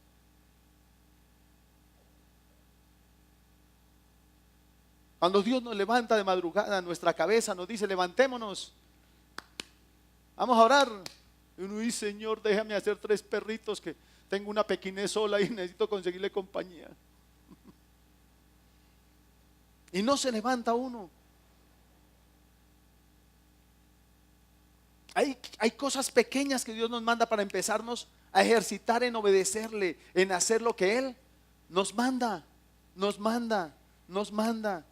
Cuando Dios nos levanta de madrugada, nuestra cabeza nos dice, levantémonos, vamos a orar. Y uno dice, Señor, déjame hacer 3 perritos que tengo una pequinez sola y necesito conseguirle compañía. Y no se levanta uno. Hay cosas pequeñas que Dios nos manda para empezarnos a ejercitar en obedecerle, en hacer lo que Él nos manda, nos manda, nos manda.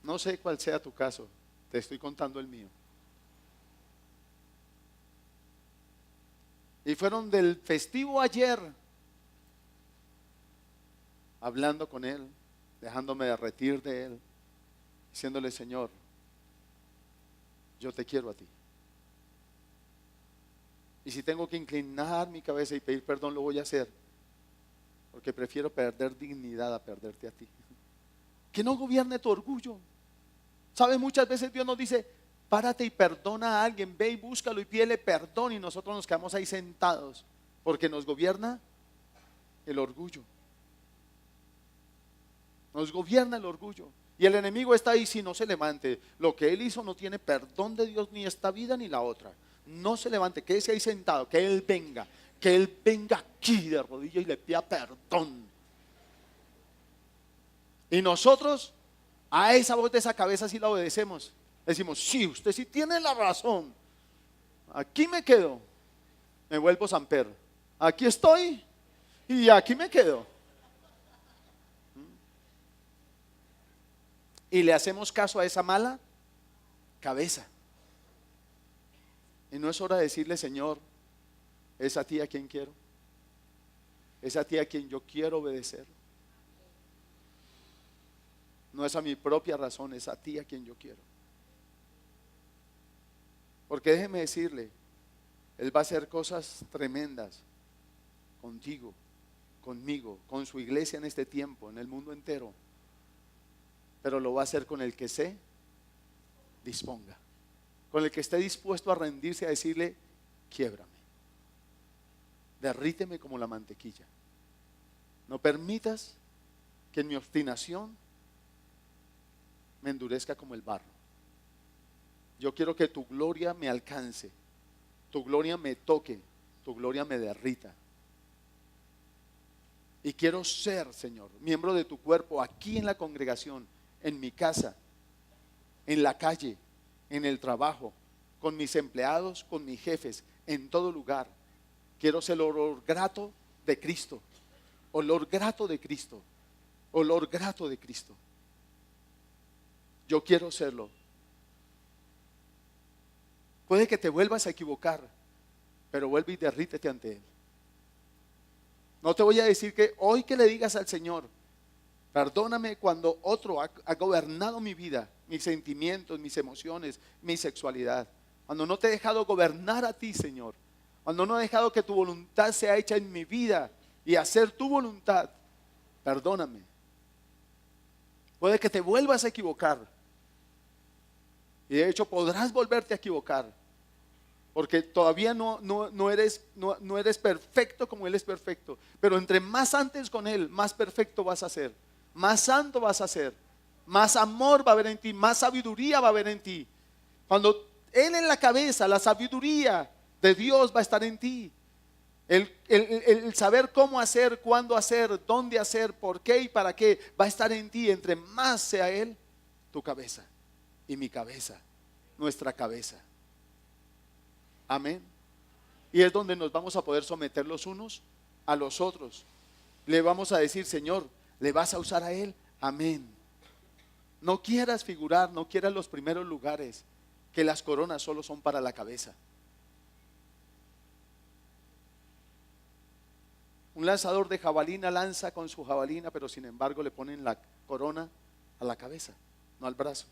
No sé cuál sea tu caso, te estoy contando el mío. Y fueron del festivo ayer, hablando con Él, dejándome derretir de Él, diciéndole, Señor, yo te quiero a ti. Y si tengo que inclinar mi cabeza y pedir perdón, lo voy a hacer, porque prefiero perder dignidad a perderte a ti. Que no gobierne tu orgullo. ¿Sabes? Muchas veces Dios nos dice, párate y perdona a alguien, ve y búscalo y pídele perdón, y nosotros nos quedamos ahí sentados, porque nos gobierna el orgullo. Nos gobierna el orgullo. Y el enemigo está ahí, si no se levante. Lo que él hizo no tiene perdón de Dios, ni esta vida ni la otra. No se levante, quédese ahí sentado, que él venga aquí de rodillas y le pida perdón. Y nosotros a esa voz de esa cabeza sí la obedecemos. Decimos, sí, usted sí tiene la razón. Aquí me quedo. Me vuelvo Samper. Aquí estoy y aquí me quedo. Y le hacemos caso a esa mala cabeza. Y no es hora de decirle, Señor, es a ti a quien quiero. Es a ti a quien yo quiero obedecer. No es a mi propia razón, es a ti a quien yo quiero. Porque déjeme decirle, Él va a hacer cosas tremendas contigo, conmigo, con su iglesia en este tiempo, en el mundo entero. Pero lo va a hacer con el que se disponga, con el que esté dispuesto a rendirse, a decirle, quiébrame, derríteme como la mantequilla. No permitas que en mi obstinación me endurezca como el barro. Yo quiero que tu gloria me alcance, tu gloria me toque, tu gloria me derrita. Y quiero ser, Señor, miembro de tu cuerpo aquí en la congregación, en mi casa, en la calle, en el trabajo, con mis empleados, con mis jefes, en todo lugar. Quiero ser el olor grato de Cristo, olor grato de Cristo, olor grato de Cristo. Yo quiero serlo. Puede que te vuelvas a equivocar, pero vuelve y derrítete ante Él. No te voy a decir que hoy que le digas al Señor, perdóname cuando otro ha gobernado mi vida, mis sentimientos, mis emociones, mi sexualidad. Cuando no te he dejado gobernar a ti, Señor. Cuando no he dejado que tu voluntad sea hecha en mi vida y hacer tu voluntad. Perdóname. Puede que te vuelvas a equivocar. Y de hecho podrás volverte a equivocar. Porque todavía no eres perfecto como Él es perfecto. Pero entre más antes con Él, más perfecto vas a ser. Más santo vas a ser. Más amor va a haber en ti. Más sabiduría va a haber en ti. Cuando Él en la cabeza, la sabiduría de Dios va a estar en ti. El saber cómo hacer, cuándo hacer, dónde hacer, por qué y para qué, va a estar en ti. Entre más sea Él, tu cabeza y mi cabeza, nuestra cabeza. Amén. Y es donde nos vamos a poder someter los unos a los otros. Le vamos a decir, Señor, ¿le vas a usar a Él? Amén. No quieras figurar, no quieras los primeros lugares, que las coronas solo son para la cabeza. Un lanzador de jabalina lanza con su jabalina, pero sin embargo le ponen la corona a la cabeza, no al brazo.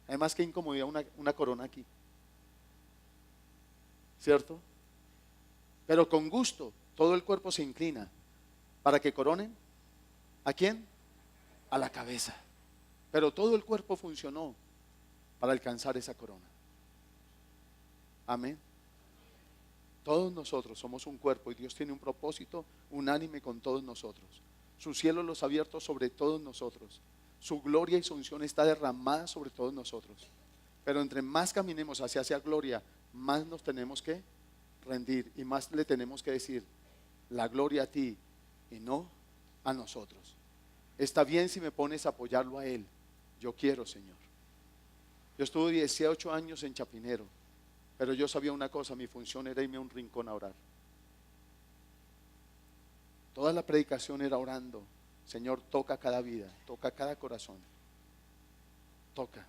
Además, qué incomodidad una corona aquí, ¿cierto? Pero con gusto todo el cuerpo se inclina para que coronen ¿a quién? A la cabeza. Pero todo el cuerpo funcionó para alcanzar esa corona. Amén. Todos nosotros somos un cuerpo y Dios tiene un propósito unánime con todos nosotros. Sus cielos los ha abierto sobre todos nosotros. Su gloria y su unción está derramada sobre todos nosotros. Pero entre más caminemos hacia esa gloria, más nos tenemos que rendir y más le tenemos que decir: la gloria a ti y no a nosotros. Está bien si me pones a apoyarlo a Él. Yo quiero, Señor. Yo estuve 18 años en Chapinero, pero yo sabía una cosa: mi función era irme a un rincón a orar. Toda la predicación era orando: Señor, toca cada vida, toca cada corazón. Toca.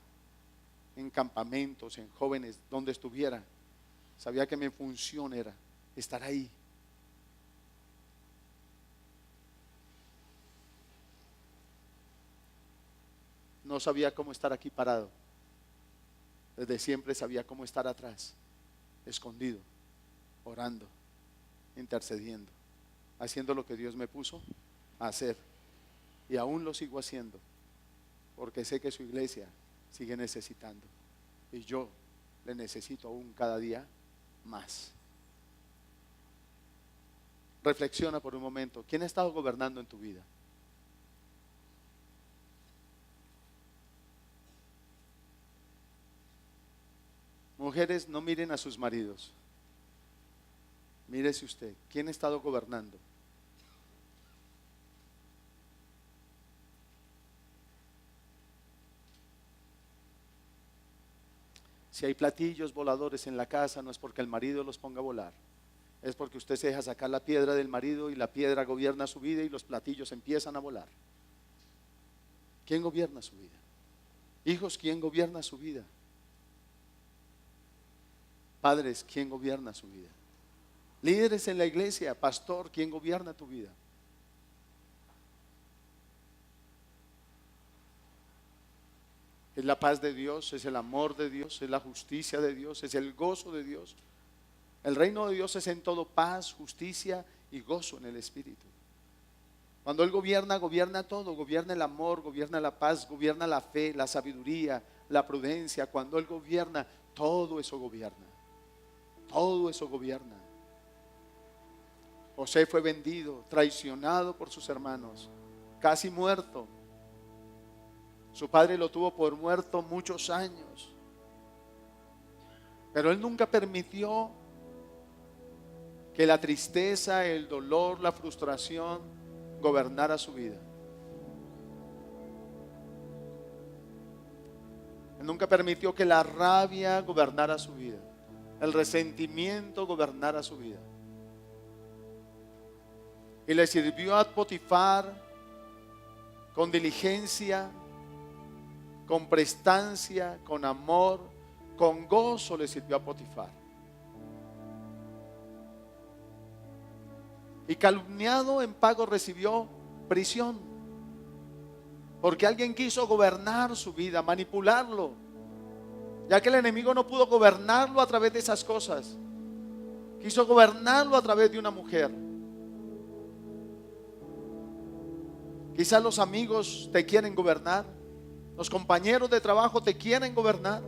En campamentos, en jóvenes, donde estuviera, sabía que mi función era estar ahí. No sabía cómo estar aquí parado. Desde siempre sabía cómo estar atrás, escondido, orando, intercediendo, haciendo lo que Dios me puso a hacer. Y aún lo sigo haciendo, porque sé que su iglesia sigue necesitando. Y yo le necesito aún cada día más. Reflexiona por un momento. ¿Quién ha estado gobernando en tu vida? Mujeres, no miren a sus maridos. Mírese usted. ¿Quién ha estado gobernando? Si hay platillos voladores en la casa, no es porque el marido los ponga a volar. Es porque usted se deja sacar la piedra del marido y la piedra gobierna su vida y los platillos empiezan a volar. ¿Quién gobierna su vida? Hijos, ¿quién gobierna su vida? Padres, ¿quién gobierna su vida? Líderes en la iglesia, pastor, ¿quién gobierna tu vida? Es la paz de Dios, es el amor de Dios, es la justicia de Dios, es el gozo de Dios. El reino de Dios es en todo paz, justicia y gozo en el Espíritu. Cuando Él gobierna, gobierna todo, gobierna el amor, gobierna la paz, gobierna la fe, la sabiduría, la prudencia. Cuando Él gobierna, todo eso gobierna. Todo eso gobierna. José fue vendido, traicionado por sus hermanos, casi muerto. Su padre lo tuvo por muerto muchos años, pero él nunca permitió que la tristeza, el dolor, la frustración gobernara su vida. Él nunca permitió que la rabia gobernara su vida, el resentimiento gobernara su vida. Y le sirvió a Potifar con diligencia, con prestancia, con amor, con gozo le sirvió a Potifar. Y calumniado en pago recibió prisión, porque alguien quiso gobernar su vida, manipularlo, ya que el enemigo no pudo gobernarlo a través de esas cosas. Quiso gobernarlo a través de una mujer. Quizás los amigos te quieren gobernar, los compañeros de trabajo te quieren gobernar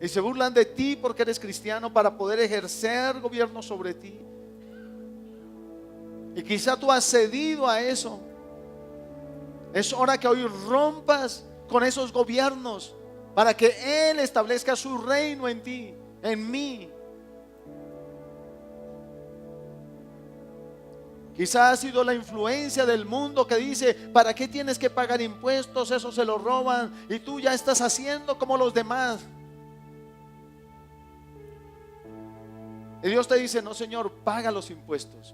y se burlan de ti porque eres cristiano para poder ejercer gobierno sobre ti. Y quizá tú has cedido a eso. Es hora que hoy rompas con esos gobiernos para que Él establezca su reino en ti, en mí. Quizás ha sido la influencia del mundo que dice: ¿para qué tienes que pagar impuestos? Eso se lo roban y tú ya estás haciendo como los demás. Y Dios te dice: no, Señor, paga los impuestos,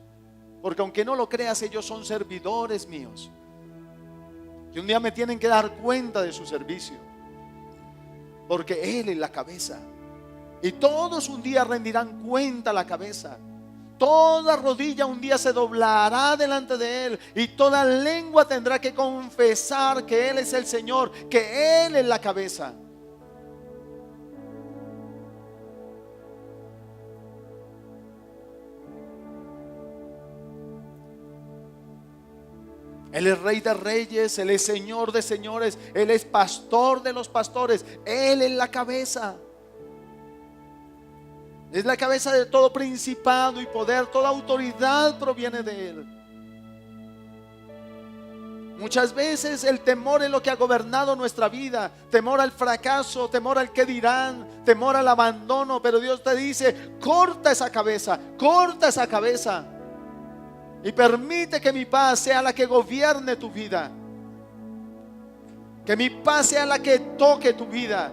porque aunque no lo creas, ellos son servidores míos y un día me tienen que dar cuenta de su servicio, porque Él es la cabeza y todos un día rendirán cuenta a la cabeza. Toda rodilla un día se doblará delante de Él y toda lengua tendrá que confesar que Él es el Señor, que Él es la cabeza. Él es Rey de reyes, Él es Señor de señores, Él es Pastor de los pastores, Él es la cabeza. Es la cabeza de todo principado y poder, toda autoridad proviene de Él. Muchas veces el temor es lo que ha gobernado nuestra vida. Temor al fracaso, temor al que dirán, temor al abandono. Pero Dios te dice: corta esa cabeza, corta esa cabeza. Y permite que mi paz sea la que gobierne tu vida. Que mi paz sea la que toque tu vida.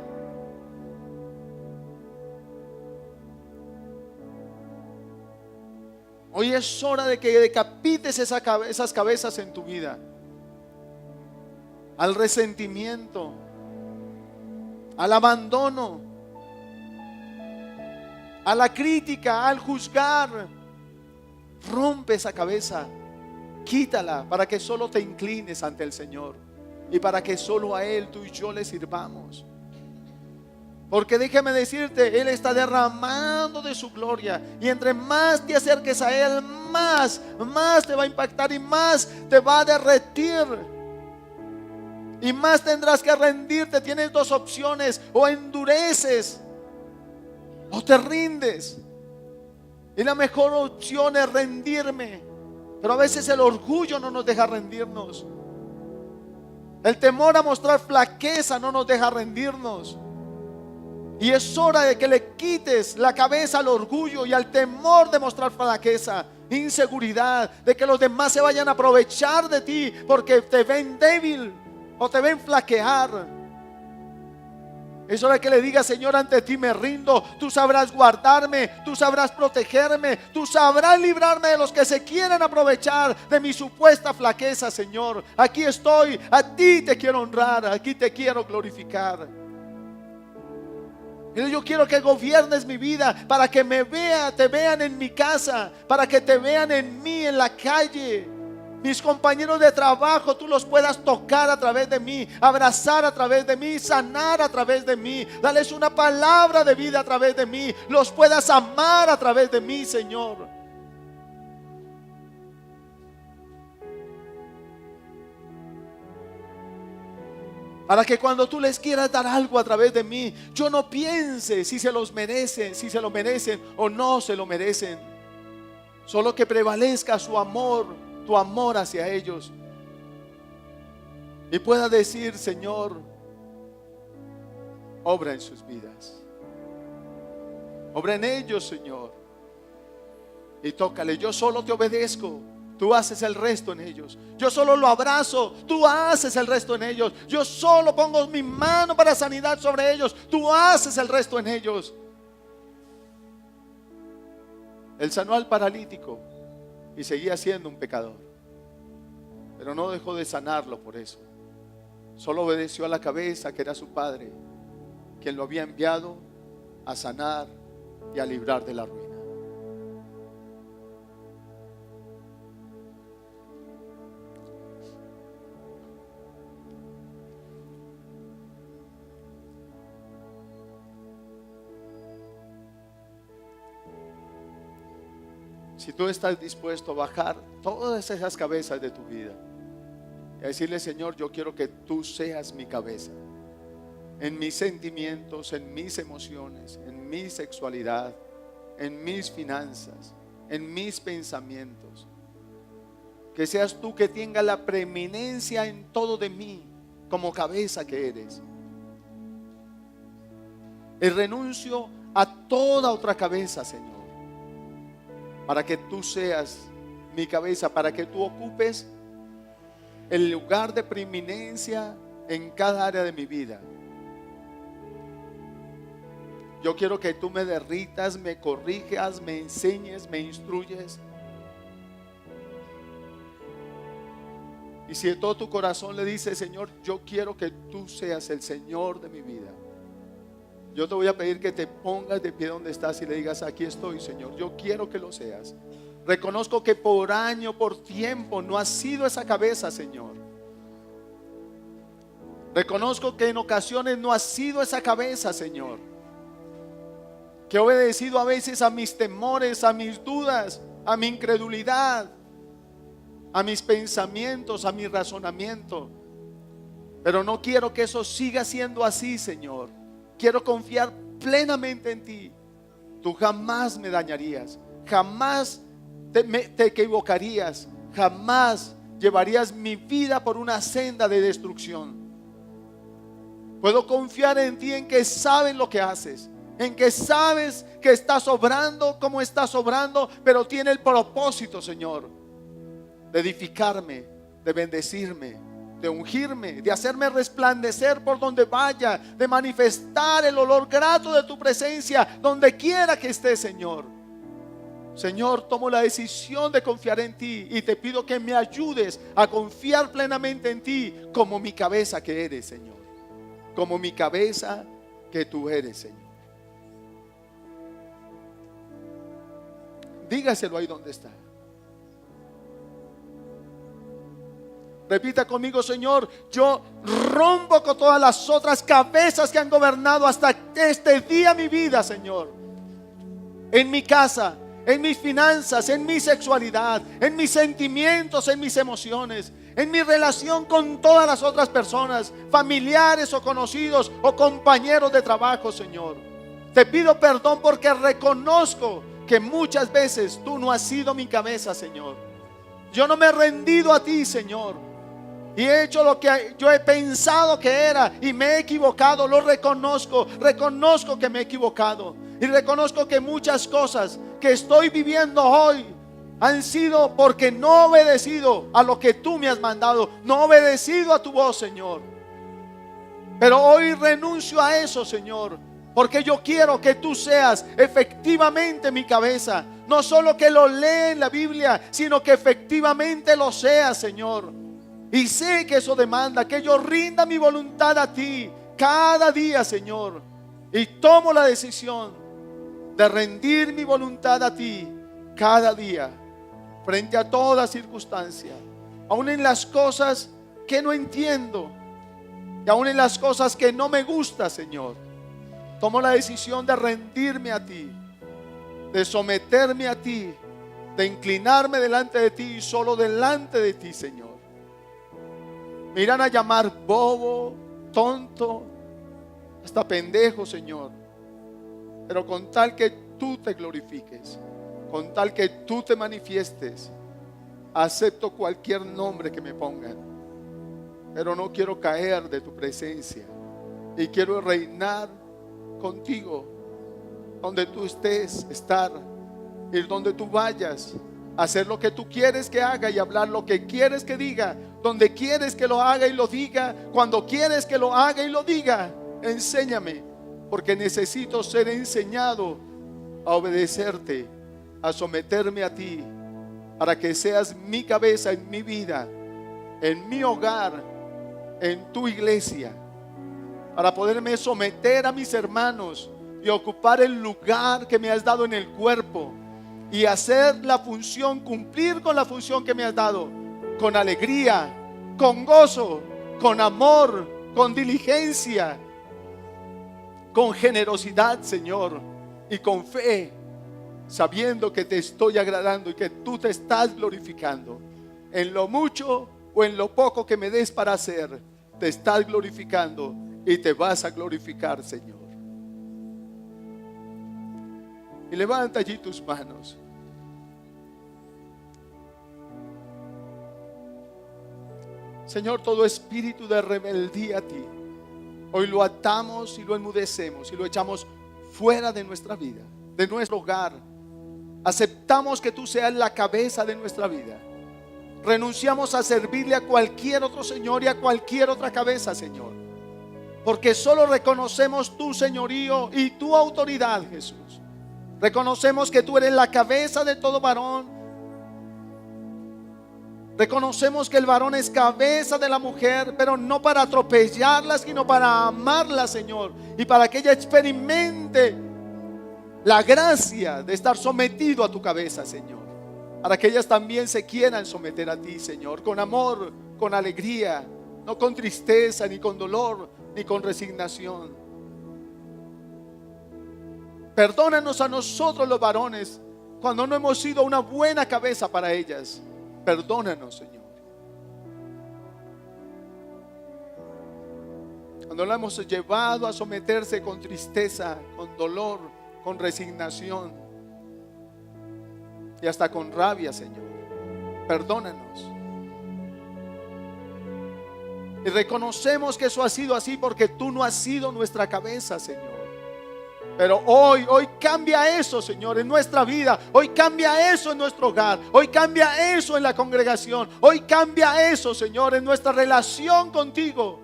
Hoy es hora de que decapites esas cabezas en tu vida. Al resentimiento, al abandono, a la crítica, al juzgar. Rompe esa cabeza, quítala para que solo te inclines ante el Señor y para que solo a Él tú y yo le sirvamos. Porque déjame decirte, Él está derramando de su gloria, y entre más te acerques a Él, más te va a impactar y más te va a derretir. Y más tendrás que rendirte. Tienes dos opciones: o endureces o te rindes. Y la mejor opción es rendirme. Pero a veces el orgullo no nos deja rendirnos. El temor a mostrar flaqueza no nos deja rendirnos. Y es hora de que le quites la cabeza al orgullo y al temor de mostrar flaqueza, inseguridad, de que los demás se vayan a aprovechar de ti porque te ven débil o te ven flaquear. Es hora que le digas: Señor, ante ti me rindo. Tú sabrás guardarme, tú sabrás protegerme, tú sabrás librarme de los que se quieren aprovechar de mi supuesta flaqueza, Señor. Aquí estoy, a ti te quiero honrar, aquí te quiero glorificar. Yo quiero que gobiernes mi vida para que me te vean en mi casa, para que te vean en mí en la calle. Mis compañeros de trabajo, tú los puedas tocar a través de mí, abrazar a través de mí, sanar a través de mí, darles una palabra de vida a través de mí, los puedas amar a través de mí, Señor. Para que cuando tú les quieras dar algo a través de mí, yo no piense si se los merecen, si se lo merecen o no se lo merecen. Solo que prevalezca su amor, tu amor hacia ellos, y pueda decir: Señor, obra en sus vidas, obra en ellos, Señor, y tócale. Yo solo te obedezco, tú haces el resto en ellos. Yo solo lo abrazo, tú haces el resto en ellos. Yo solo pongo mi mano para sanidad sobre ellos, tú haces el resto en ellos. Él sanó al paralítico y seguía siendo un pecador, pero no dejó de sanarlo por eso. Solo obedeció a la cabeza, que era su padre, quien lo había enviado a sanar y a librar de la ruina. Si tú estás dispuesto a bajar todas esas cabezas de tu vida y a decirle: Señor, yo quiero que tú seas mi cabeza en mis sentimientos, en mis emociones, en mi sexualidad, en mis finanzas, en mis pensamientos. Que seas tú que tenga la preeminencia en todo de mí, como cabeza que eres. Y renuncio a toda otra cabeza, Señor, para que tú seas mi cabeza, para que tú ocupes el lugar de preeminencia en cada área de mi vida. Yo quiero que tú me derritas, me corrijas, me enseñes, me instruyes. Y si de todo tu corazón le dices: Señor, yo quiero que tú seas el Señor de mi vida, yo te voy a pedir que te pongas de pie donde estás y le digas: aquí estoy, Señor, yo quiero que lo seas. Reconozco que por año, por tiempo, no has sido esa cabeza, Señor. Reconozco que en ocasiones no has sido esa cabeza, Señor. Que he obedecido a veces a mis temores, a mis dudas, a mi incredulidad, a mis pensamientos, a mi razonamiento. Pero no quiero que eso siga siendo así, Señor. Quiero confiar plenamente en ti. tú jamás me dañarías, jamás te equivocarías, jamás llevarías mi vida por una senda de destrucción. Puedo confiar en ti, en que sabes lo que haces, en que sabes que estás obrando como estás obrando, pero tiene el propósito, Señor, de edificarme, de bendecirme, de ungirme, de hacerme resplandecer por donde vaya, de manifestar el olor grato de tu presencia donde quiera que esté, Señor. Señor, tomo la decisión de confiar en ti y te pido que me ayudes a confiar plenamente en ti como mi cabeza que eres, Señor. Como mi cabeza que tú eres, Señor. Dígaselo ahí donde está. Repita conmigo: Señor, yo rompo con todas las otras cabezas que han gobernado hasta este día mi vida, Señor. En mi casa, en mis finanzas, en mi sexualidad, en mis sentimientos, en mis emociones, en mi relación con todas las otras personas, familiares o conocidos o compañeros de trabajo, Señor. Te pido perdón porque reconozco que muchas veces tú no has sido mi cabeza, Señor. Yo no me he rendido a ti, Señor, y he hecho lo que yo he pensado que era y me he equivocado. Lo reconozco, reconozco que me he equivocado y reconozco que muchas cosas que estoy viviendo hoy han sido porque no he obedecido a lo que tú me has mandado, no he obedecido a tu voz, Señor. Pero hoy renuncio a eso, Señor, porque yo quiero que tú seas efectivamente mi cabeza. No solo que lo lea en la Biblia, sino que efectivamente lo sea, Señor. Y sé que eso demanda que yo rinda mi voluntad a ti cada día, Señor. Y tomo la decisión de rendir mi voluntad a ti cada día, frente a toda circunstancia, aún en las cosas que no entiendo y aún en las cosas que no me gustan, Señor. Tomo la decisión de rendirme a ti, de someterme a ti, de inclinarme delante de ti y solo delante de ti, Señor. Me irán a llamar bobo, tonto, hasta pendejo, Señor, pero con tal que tú te glorifiques, con tal que tú te manifiestes, acepto cualquier nombre que me pongan, pero no quiero caer de tu presencia y quiero reinar contigo, donde tú estés, estar, ir donde tú vayas, hacer lo que tú quieres que haga y hablar lo que quieres que diga, donde quieres que lo haga y lo diga, cuando quieres que lo haga y lo diga. Enséñame, porque necesito ser enseñado a obedecerte, a someterme a ti, para que seas mi cabeza en mi vida, en mi hogar, en tu iglesia, para poderme someter a mis hermanos y ocupar el lugar que me has dado en el cuerpo y hacer la función, cumplir con la función que me has dado, con alegría, con gozo, con amor, con diligencia, con generosidad, Señor, y con fe, sabiendo que te estoy agradando y que tú te estás glorificando. En lo mucho o en lo poco que me des para hacer, te estás glorificando y te vas a glorificar, Señor. Y levanta allí tus manos. Señor, todo espíritu de rebeldía a ti, hoy lo atamos y lo enmudecemos y lo echamos fuera de nuestra vida, de nuestro hogar. Aceptamos que tú seas la cabeza de nuestra vida. Renunciamos a servirle a cualquier otro señor y a cualquier otra cabeza, Señor, porque solo reconocemos tu señorío y tu autoridad, Jesús. Reconocemos que tú eres la cabeza de todo varón. Reconocemos que el varón es cabeza de la mujer, pero no para atropellarla, sino para amarla, Señor, y para que ella experimente la gracia de estar sometido a tu cabeza, Señor, para que ellas también se quieran someter a ti, Señor, con amor, con alegría, no con tristeza, ni con dolor, ni con resignación. Perdónanos a nosotros los varones cuando no hemos sido una buena cabeza para ellas. Perdónanos, Señor, cuando la hemos llevado a someterse con tristeza, con dolor, con resignación y hasta con rabia, Señor. Perdónanos. Y reconocemos que eso ha sido así porque tú no has sido nuestra cabeza, Señor. Pero hoy cambia eso, Señor, en nuestra vida. Hoy cambia eso en nuestro hogar. Hoy cambia eso en la congregación. Hoy cambia eso, Señor, en nuestra relación contigo.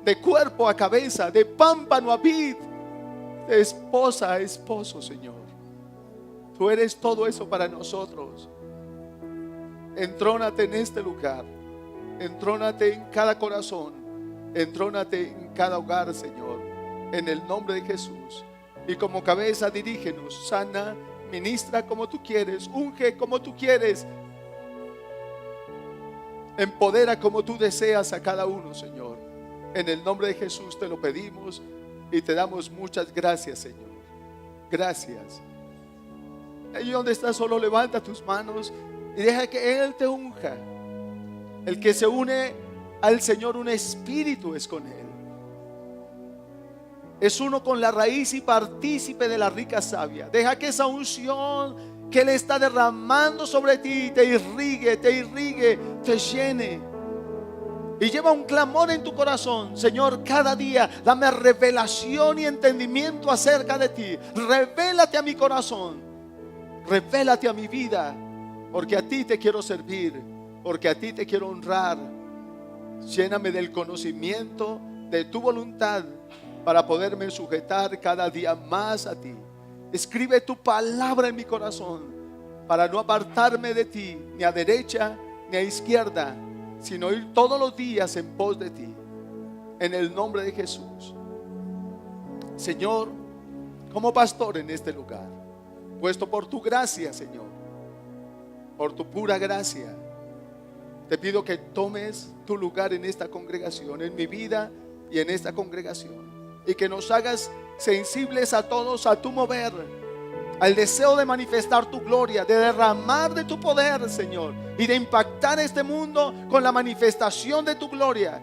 De cuerpo a cabeza, de pámpano a vid, de esposa a esposo, Señor. Tú eres todo eso para nosotros. Entrónate en este lugar. Entrónate en cada corazón. Entrónate en cada hogar, Señor. En el nombre de Jesús. Y como cabeza dirígenos, sana, ministra como tú quieres, unge como tú quieres, empodera como tú deseas a cada uno, Señor. En el nombre de Jesús te lo pedimos y te damos muchas gracias, Señor. Gracias. Allí donde estás, solo levanta tus manos y deja que Él te unja. El que se une al Señor, un espíritu es con Él. Es uno con la raíz y partícipe de la rica savia. Deja que esa unción que Él está derramando sobre ti te irrigue, te llene. Y lleva un clamor en tu corazón: Señor, cada día dame revelación y entendimiento acerca de ti. Revélate a mi corazón, revélate a mi vida, porque a ti te quiero servir, porque a ti te quiero honrar. Lléname del conocimiento de tu voluntad para poderme sujetar cada día más a ti. Escribe tu palabra en mi corazón para no apartarme de ti, ni a derecha ni a izquierda, sino ir todos los días en pos de ti. En el nombre de Jesús. Señor, como pastor en este lugar, puesto por tu gracia, Señor, por tu pura gracia, te pido que tomes tu lugar en esta congregación, en mi vida y en esta congregación, y que nos hagas sensibles a todos a tu mover, al deseo de manifestar tu gloria, de derramar de tu poder, Señor, y de impactar este mundo con la manifestación de tu gloria.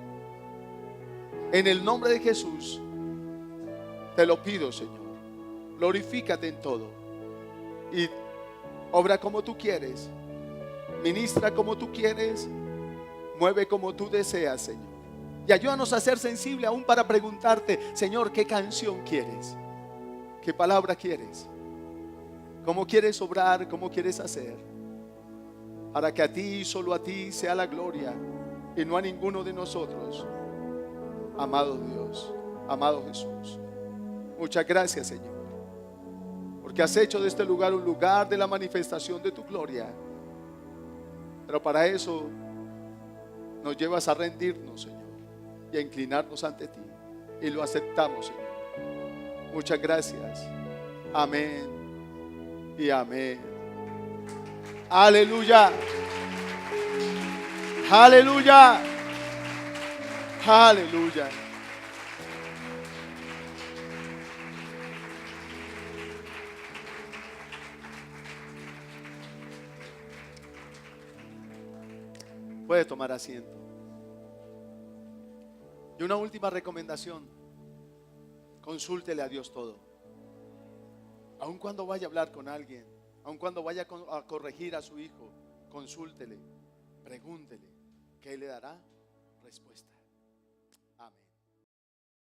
En el nombre de Jesús te lo pido, Señor. Glorifícate en todo y obra como tú quieres, ministra como tú quieres, mueve como tú deseas, Señor. Y ayúdanos a ser sensibles aún para preguntarte: Señor, ¿qué canción quieres? ¿Qué palabra quieres? ¿Cómo quieres obrar? ¿Cómo quieres hacer? Para que a ti y solo a ti sea la gloria y no a ninguno de nosotros. Amado Dios, amado Jesús, muchas gracias, Señor, porque has hecho de este lugar un lugar de la manifestación de tu gloria. Pero para eso nos llevas a rendirnos, Señor, y a inclinarnos ante ti, y lo aceptamos, Señor. Muchas gracias. Amén y amén. Aleluya. Aleluya. Aleluya. Puede tomar asiento. Y una última recomendación: consúltele a Dios todo. Aun cuando vaya a hablar con alguien, aun cuando vaya a corregir a su hijo, consúltele, pregúntele, que Él le dará respuesta.